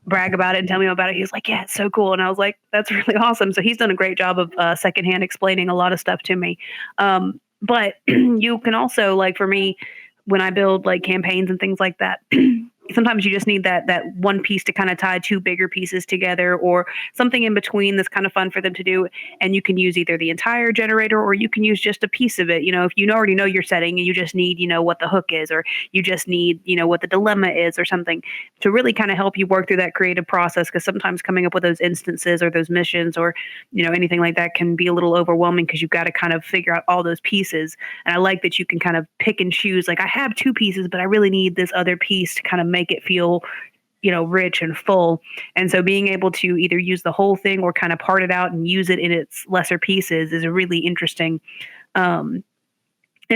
brag about it and tell me about it. He was like, yeah, it's so cool. And I was like, that's really awesome. So he's done a great job of secondhand explaining a lot of stuff to me. But you can also, for me, when I build campaigns and things like that, sometimes you just need that one piece to kind of tie two bigger pieces together, or something in between that's kind of fun for them to do. And you can use either the entire generator, or you can use just a piece of it. If you already know your setting and you just need, what the hook is, or you just need, what the dilemma is, or something to really kind of help you work through that creative process. Because sometimes coming up with those instances or those missions or, anything like that can be a little overwhelming, because you've got to kind of figure out all those pieces. And I like that you can kind of pick and choose. I have two pieces, but I really need this other piece to kind of make it feel, rich and full. And so being able to either use the whole thing or kind of part it out and use it in its lesser pieces is a really interesting. And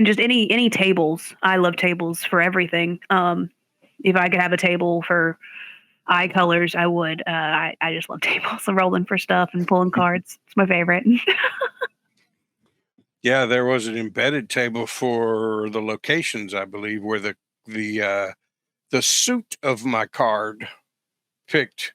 just any tables. I love tables for everything. If I could have a table for eye colors, I would. I just love tables and rolling for stuff and pulling cards. It's my favorite. Yeah, there was an embedded table for the locations, I believe, where the suit of my card picked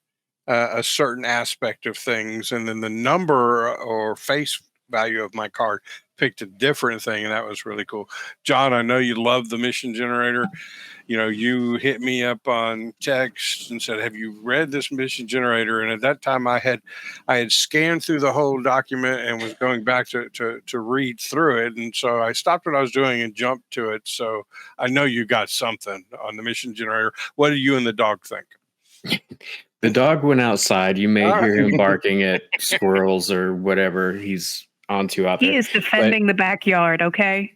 a certain aspect of things, and then the number or face value of my card picked a different thing, and that was really cool. John, I know you love the mission generator. You hit me up on text and said, have you read this mission generator? And at that time I had scanned through the whole document and was going back to read through it. And so I stopped what I was doing and jumped to it. So I know you got something on the mission generator. What do you and the dog think? The dog went outside. You may hear him barking at squirrels or whatever he's onto out there. He is defending the backyard, okay?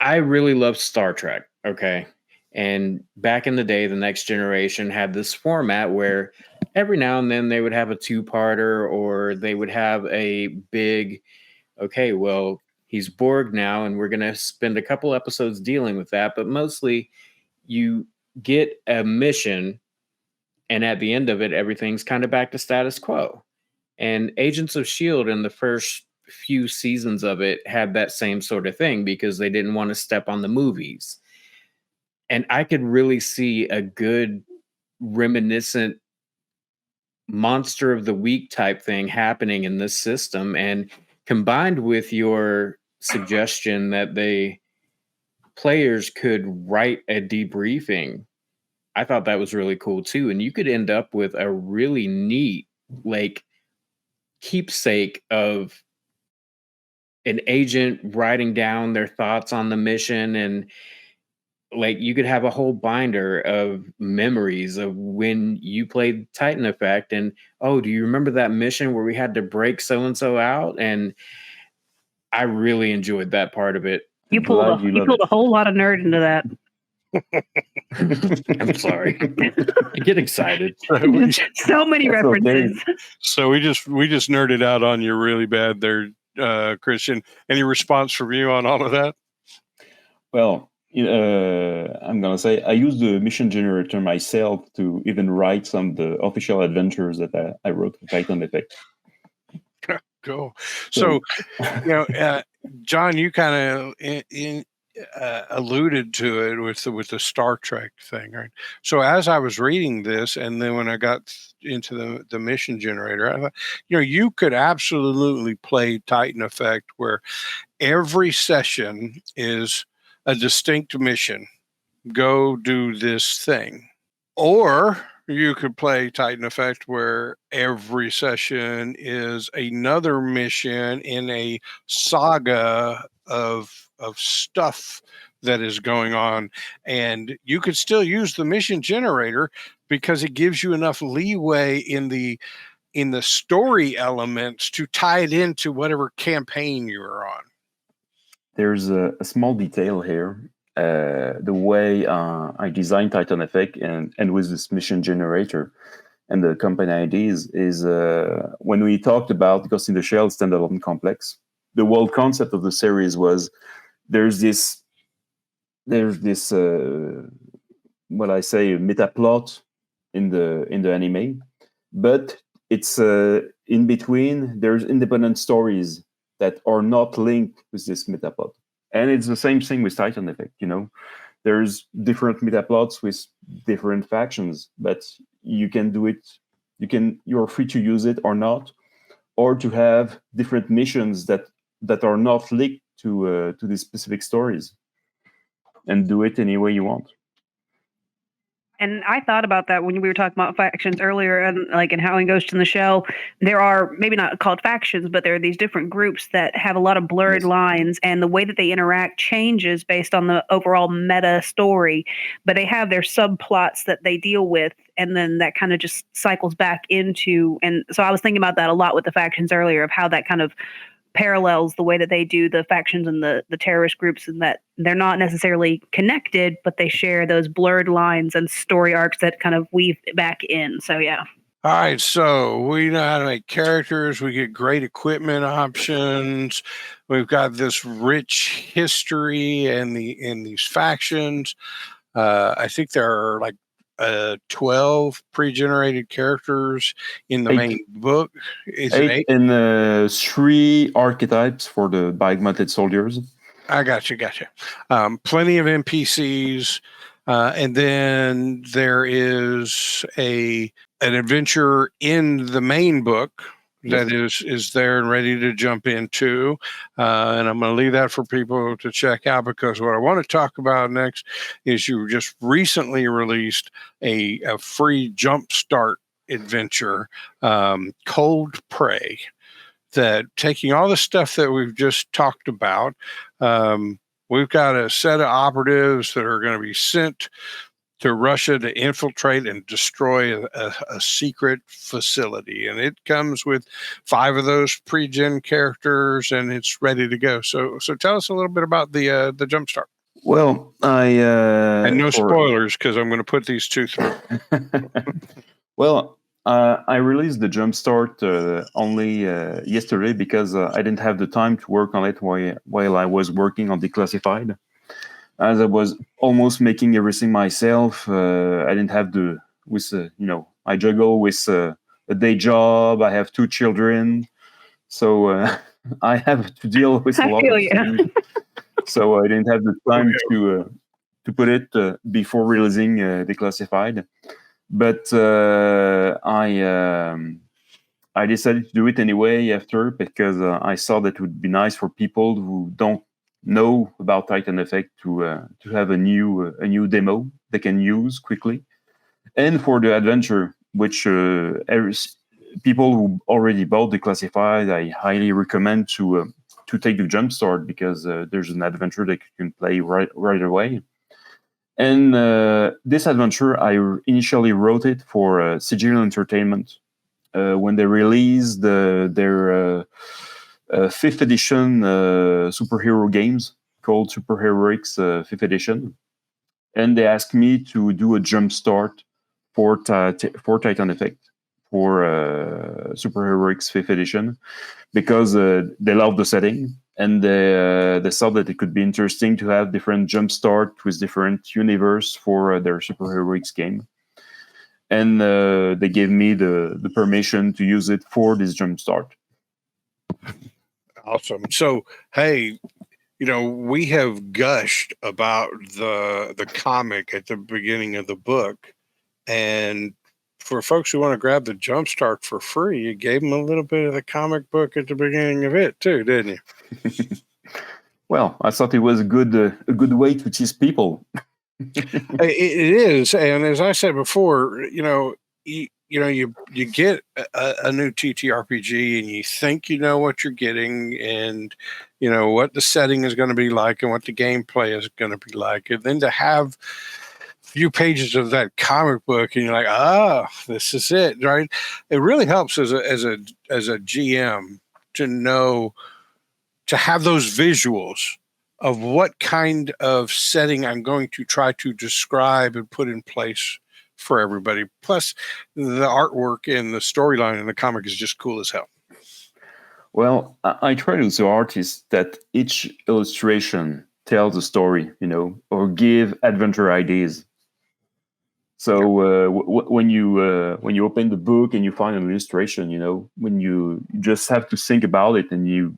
I really loved Star Trek, okay? And back in the day, the Next Generation had this format where every now and then they would have a two-parter, or they would have a big, okay, well, he's Borg now, and we're going to spend a couple episodes dealing with that. But mostly you get a mission, and at the end of it, everything's kind of back to status quo. And Agents of S.P.E.A.R. in the first few seasons of it had that same sort of thing, because they didn't want to step on the movies. And I could really see a good reminiscent monster of the week type thing happening in this system. And combined with your suggestion that players could write a debriefing I thought that was really cool too. And you could end up with a really neat, like, keepsake of an agent writing down their thoughts on the mission, and like you could have a whole binder of memories of when you played Titan Effect, and oh, do you remember that mission where we had to break so and so out? And I really enjoyed that part of it. You pulled a whole lot of nerd into that. I'm sorry. I get excited. So many references. Okay. So we just nerded out on you really bad there, Christian. Any response from you on all of that? Well, I'm gonna say I used the mission generator myself to even write some of the official adventures that I wrote for Titan Effect. Cool. So John, you kind of alluded to it with the Star Trek thing, right? So as I was reading this, and then when I got into the mission generator, I thought, you could absolutely play Titan Effect where every session is a distinct mission. Go do this thing. Or you could play Titan Effect where every session is another mission in a saga of stuff that is going on, and you could still use the mission generator because it gives you enough leeway in the story elements to tie it into whatever campaign you're on. There's a small detail here. The way I designed Titan Effect and with this mission generator and the company ideas is when we talked about Ghost in the Shell standalone complex, the whole concept of the series was there's this what I say meta plot in the anime, but it's in between there's independent stories that are not linked with this meta plot. And it's the same thing with Titan Effect, There's different meta plots with different factions, but you can do it. You're free to use it or not, or to have different missions that are not linked to these specific stories, and do it any way you want. And I thought about that when we were talking about factions earlier, and in how in Ghost in the Shell, there are maybe not called factions, but there are these different groups that have a lot of blurred lines, and the way that they interact changes based on the overall meta story. But they have their subplots that they deal with, and then that kind of just cycles back into. And so I was thinking about that a lot with the factions earlier, of how that kind of parallels the way that they do the factions and the terrorist groups, and that they're not necessarily connected, but they share those blurred lines and story arcs that kind of weave back in. So yeah. All right, so we know how to make characters. We get great equipment options. We've got this rich history and these factions. I think there are 12 pre-generated characters in the main book. Is it 8? And 3 archetypes for the bio-augmented soldiers. I gotcha. Plenty of NPCs, and then there is an adventure in the main book that is there and ready to jump into, and I'm going to leave that for people to check out, because what I want to talk about next is you just recently released a free JumpStart adventure, Cold Prey, that taking all the stuff that we've just talked about, we've got a set of operatives that are going to be sent to Russia to infiltrate and destroy a secret facility. And it comes with 5 of those pre-gen characters, and it's ready to go. So tell us a little bit about the JumpStart. Well, and no spoilers, because I'm going to put these 2 through. Well, I released the JumpStart only yesterday because I didn't have the time to work on it while I was working on Declassified. As I was almost making everything myself, I didn't have I juggle with a day job. I have 2 children, so I have to deal with a lot of things. So I didn't have the time to put it before releasing Declassified. But I decided to do it anyway after, because I saw that it would be nice for people who don't know about Titan Effect to have a new demo they can use quickly And for the adventure, which people who already bought the classified, I highly recommend to take the JumpStart, because there's an adventure that you can play right away. And this adventure, I initially wrote it for Sigil Entertainment when they released their 5th edition superhero games called Superheroics 5th edition. And they asked me to do a JumpStart for Titan Effect for Superheroics 5th edition, because they love the setting, and they saw that it could be interesting to have different JumpStart with different universe for their Superheroics game. And they gave me the permission to use it for this JumpStart. Awesome. So, hey, we have gushed about the comic at the beginning of the book, and for folks who want to grab the JumpStart for free, you gave them a little bit of the comic book at the beginning of it too, didn't you? Well, I thought it was a good way to tease people. It is, and as I said before, you get a new TTRPG, and you think you know what you're getting, and what the setting is going to be like, and what the gameplay is going to be like, and then to have few pages of that comic book, and you're like, oh, this is it, right? It really helps as a GM to know, to have those visuals of what kind of setting I'm going to try to describe and put in place for everybody. Plus, the artwork and the storyline in the comic is just cool as hell. Well, I try to show artists that each illustration tells a story, or give adventure ideas. So when you open the book and you find an illustration, when you just have to think about it, and you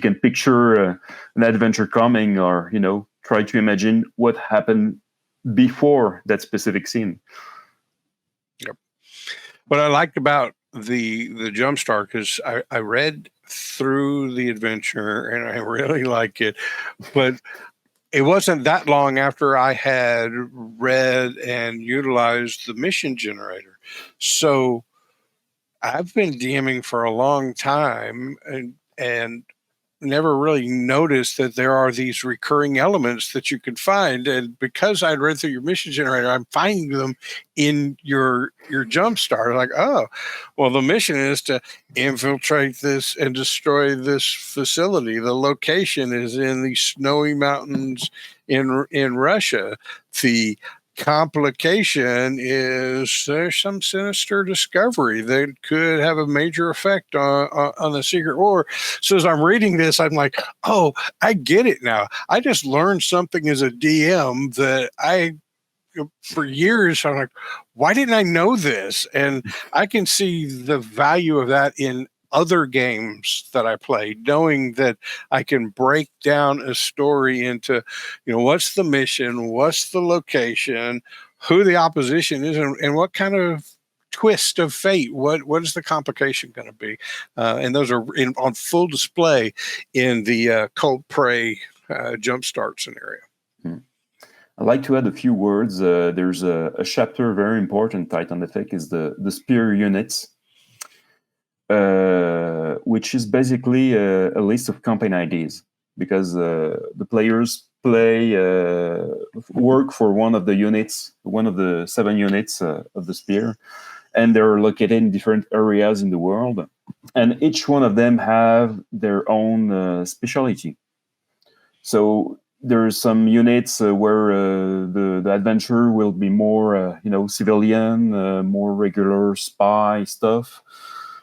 can picture an adventure coming, or try to imagine what happened before that specific scene. Yep. What I liked about the JumpStart is I read through the adventure, and I really like it, but it wasn't that long after I had read and utilized the mission generator. So I've been DMing for a long time, and never really noticed that there are these recurring elements that you could find. And because I'd read through your mission generator, I'm finding them in your JumpStart. Like, oh, well, the mission is to infiltrate this and destroy this facility. The location is in the snowy mountains in Russia. The complication is there's some sinister discovery that could have a major effect on the secret war. So as I'm reading this, I'm like, oh, I get it now. I just learned something as a DM that for years, I'm like, why didn't I know this? And I can see the value of that in other games that I play, knowing that I can break down a story into, what's the mission, what's the location, who the opposition is, and what kind of twist of fate, what is the complication going to be? And those are on full display in the Cult Prey JumpStart scenario. I'd like to add a few words. There's a chapter very important, Titan Effect, is the S.P.E.A.R units. Which is basically a list of campaign ideas, because the players work for one of the 7 units of the S.P.E.A.R, and they're located in different areas in the world, and each one of them have their own specialty. So there's some units where the adventure will be more civilian, more regular spy stuff.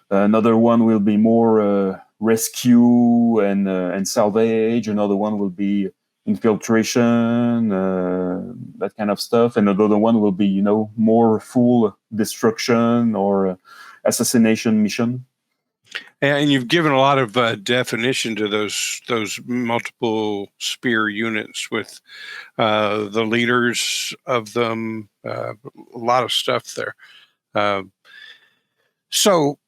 Another one will be more rescue and salvage. Another one will be infiltration, that kind of stuff. And another one will be, more full destruction or assassination mission. And you've given a lot of definition to those multiple S.P.E.A.R units with the leaders of them. A lot of stuff there. So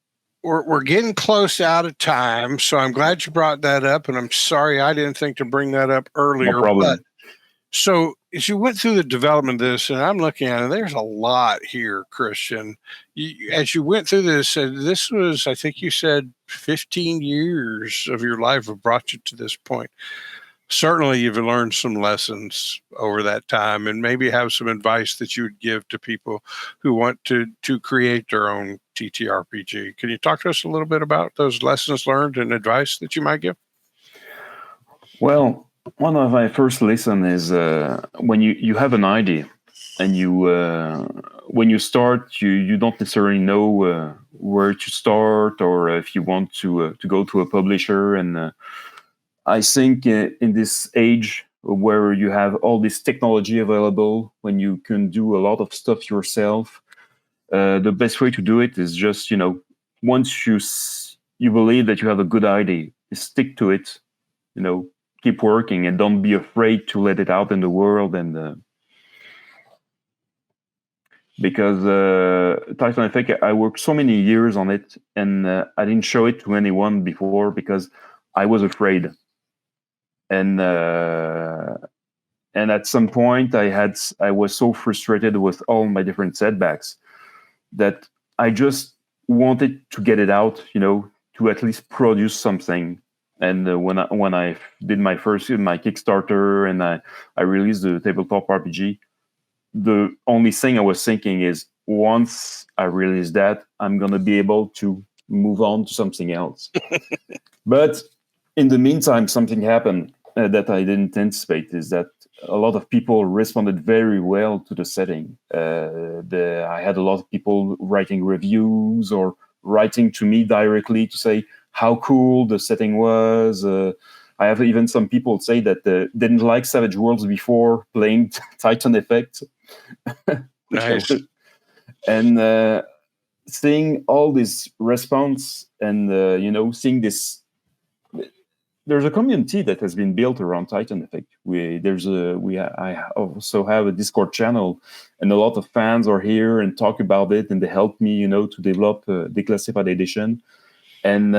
we're getting close out of time, so I'm glad you brought that up, and I'm sorry I didn't think to bring that up earlier. No problem. But so as you went through the development of this, and I'm looking at it, there's a lot here, Christian. As you went through this, this was, I think you said 15 years of your life have brought you to this point. Certainly you've learned some lessons over that time, and maybe have some advice that you would give to people who want to create their own TTRPG. Can you talk to us a little bit about those lessons learned and advice that you might give? Well, one of my first lessons is when you have an idea, and when you start, you don't necessarily know where to start, or if you want to go to a publisher. And I think in this age where you have all this technology available, when you can do a lot of stuff yourself, the best way to do it is just, once you believe that you have a good idea, stick to it, keep working, and don't be afraid to let it out in the world. And because Typhon Effect, I worked so many years on it, and I didn't show it to anyone before because I was afraid. And at some point, I was so frustrated with all my different setbacks that I just wanted to get it out, to at least produce something. And when I did my Kickstarter, and I released the tabletop RPG, the only thing I was thinking is, once I release that, I'm gonna be able to move on to something else. But in the meantime, something happened that I didn't anticipate, is that a lot of people responded very well to the setting. I had a lot of people writing reviews or writing to me directly to say how cool the setting was. I have even some people say that didn't like Savage Worlds before playing Titan Effect. Nice. And seeing all this response, and seeing this, there's a community that has been built around Titan Effect. I also have a Discord channel, and a lot of fans are here and talk about it, and they help me, to develop the Declassified edition. And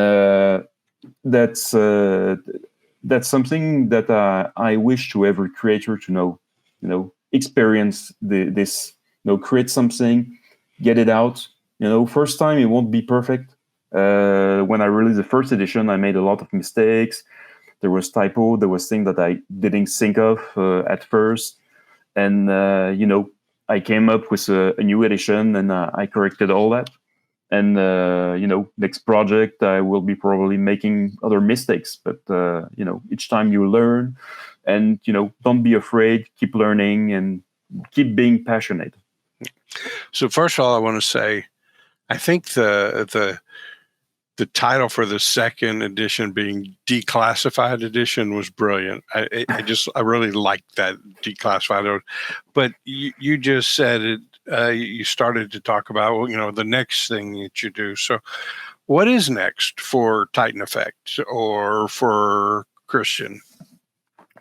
that's something that I wish to every creator to know. Experience this. Create something, get it out. First time it won't be perfect. When I released the first edition, I made a lot of mistakes. There was typo. There was things that I didn't think of at first, and I came up with a new edition, and I corrected all that. And next project I will be probably making other mistakes, but each time you learn, and don't be afraid, keep learning, and keep being passionate. So first of all, I want to say, I think the title for the second edition being Declassified Edition was brilliant. I really liked that, Declassified. But you just said it. You started to talk about the next thing that you do. So, what is next for Titan Effect or for Christian?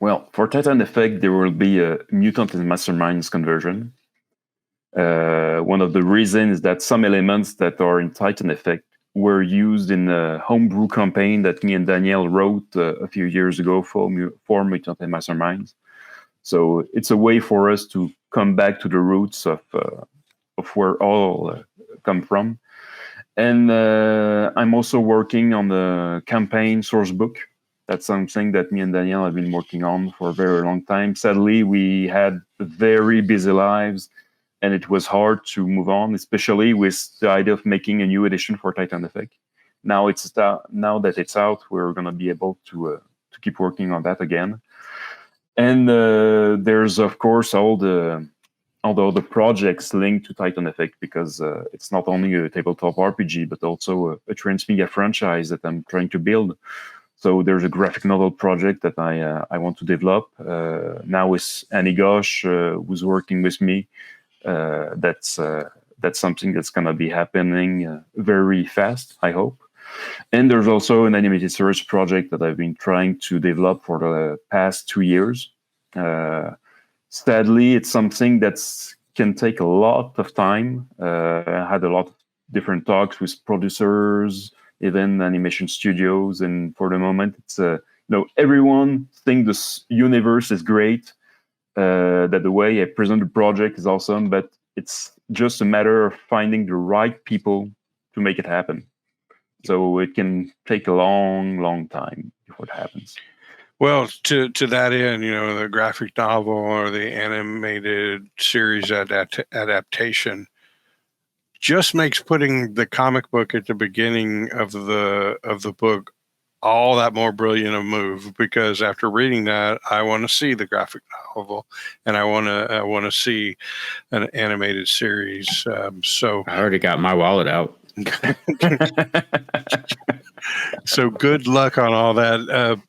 Well, for Titan Effect, there will be a Mutant and Masterminds conversion. One of the reasons is that some elements that are in Titan Effect were used in a homebrew campaign that me and Danielle wrote a few years ago for Mutant and Masterminds. So it's a way for us to come back to the roots of where all come from. And I'm also working on the campaign source book. That's something that me and Danielle have been working on for a very long time. Sadly, we had very busy lives, and it was hard to move on, especially with the idea of making a new edition for Titan Effect. Now that it's out, we're going to be able to keep working on that again. And there's, of course, all the projects linked to Titan Effect, because it's not only a tabletop RPG, but also a transmedia franchise that I'm trying to build. So there's a graphic novel project that I want to develop now with Annie Gosh, who's working with me. That's something that's going to be happening very fast, I hope. And there's also an animated series project that I've been trying to develop for the past 2 years. Sadly, it's something that can take a lot of time. I had a lot of different talks with producers, even animation studios, and for the moment, it's everyone thinks this universe is great. that the way I present the project is awesome, but it's just a matter of finding the right people to make it happen. So it can take a long time before it happens. Well, to that end, the graphic novel or the animated series adaptation just makes putting the comic book at the beginning of the book all that more brilliant a move, because after reading that, I want to see the graphic novel and I want to see an animated series. So I already got my wallet out. So good luck on all that.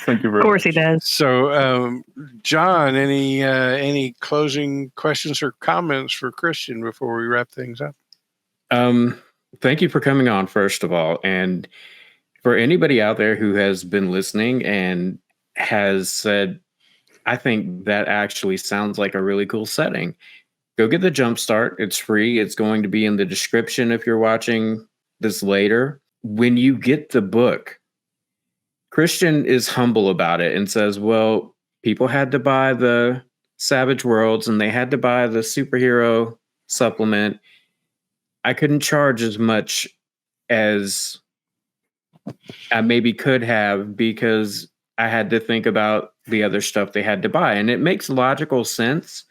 Thank you very much. Of course he does. So, John, any closing questions or comments for Christian before we wrap things up? Thank you for coming on, first of all. And for anybody out there who has been listening and has said, I think that actually sounds like a really cool setting, go get the JumpStart. It's free. It's going to be in the description if you're watching this later. When you get the book, Christian is humble about it and says, well, people had to buy the Savage Worlds and they had to buy the superhero supplement. I couldn't charge as much as I maybe could have because I had to think about the other stuff they had to buy. And it makes logical sense,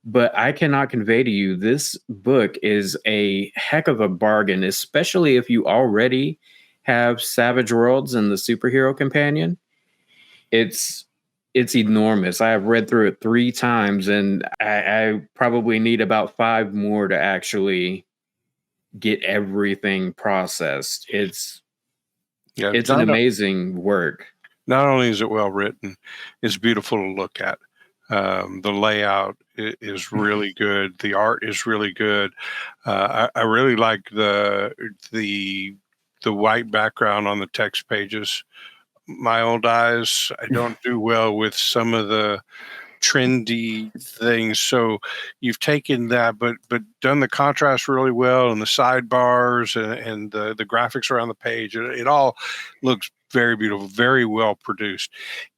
but I cannot convey to you, this book is a heck of a bargain, especially if you already have Savage Worlds and the Superhero Companion. It's enormous. I have read through it 3 times, and I probably need about 5 more to actually get everything processed. It's an amazing work. Not only is it well written, it's beautiful to look at. The layout is really good. The art is really good. I really like the white background on the text pages. My old eyes, I don't do well with some of the trendy things. So you've taken that, but done the contrast really well, and the sidebars and the graphics around the page. It all looks very beautiful, very well produced.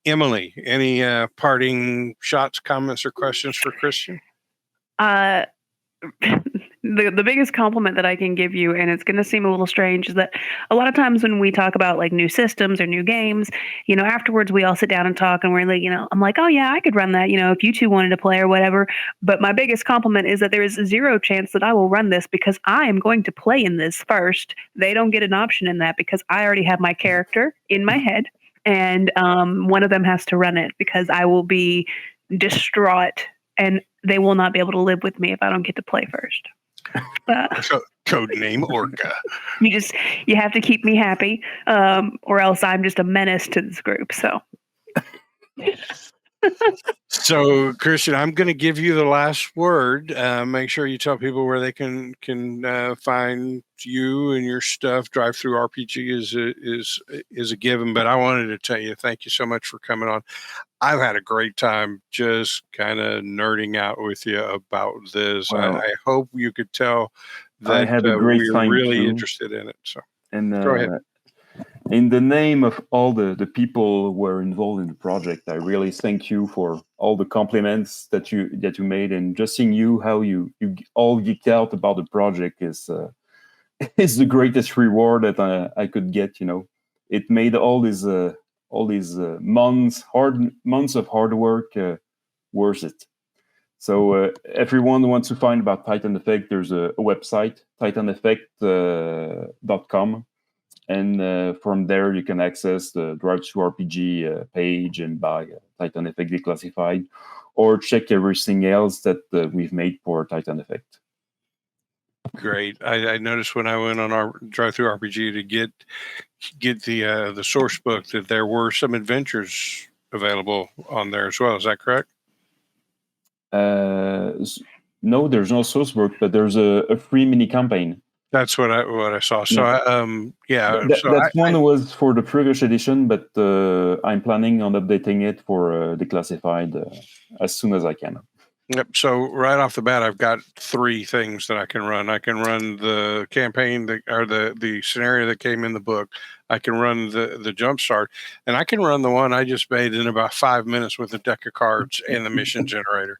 Emily, any parting shots, comments, or questions for Christian? The biggest compliment that I can give you, and it's going to seem a little strange, is that a lot of times when we talk about like new systems or new games, afterwards we all sit down and talk, and we're like, I'm like, oh yeah, I could run that, if you two wanted to play or whatever. But my biggest compliment is that there is 0 chance that I will run this because I am going to play in this first. They don't get an option in that because I already have my character in my head, and one of them has to run it because I will be distraught and they will not be able to live with me if I don't get to play first. Code name Orca. You have to keep me happy, or else I'm just a menace to this group. So, Christian, I'm going to give you the last word. Make sure you tell people where they can find you and your stuff. DriveThruRPG is a given, but I wanted to tell you thank you so much for coming on. I've had a great time just kind of nerding out with you about this. Wow. I hope you could tell that I had a great we're time really too. interested in it. So, and go ahead. In the name of all the people who were involved in the project, I really thank you for all the compliments that you made, and just seeing how you all geeked out about the project is the greatest reward that I could get. It made all these months of hard work worth it. So everyone who wants to find about Titan Effect, there's a website, titaneffect.com. And from there, you can access the DriveThruRPG page and buy Titan Effect Declassified, or check everything else that we've made for Titan Effect. Great. I noticed when I went on our DriveThruRPG to get the source book that there were some adventures available on there as well. Is that correct? No, there's no source book, but there's a free mini campaign. That's what I saw. So Yeah. That one was for the previous edition, but I'm planning on updating it for Declassified as soon as I can. Yep. So right off the bat, I've got 3 things that I can run. I can run the campaign or the scenario that came in the book. I can run the JumpStart, and I can run the one I just made in about 5 minutes with a deck of cards and the mission generator.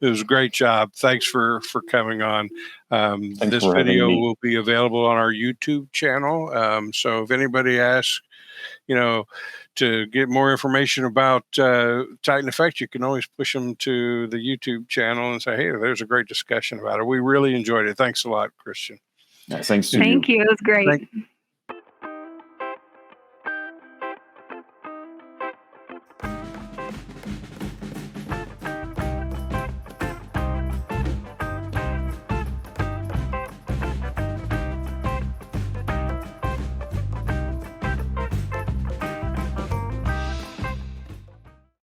It was a great job. Thanks for coming on. This video will be available on our YouTube channel. So if anybody asks, to get more information about Titan Effect, you can always push them to the YouTube channel and say, hey, there's a great discussion about it. We really enjoyed it. Thanks a lot, Christian. Yeah, thanks to Thank you. It was great.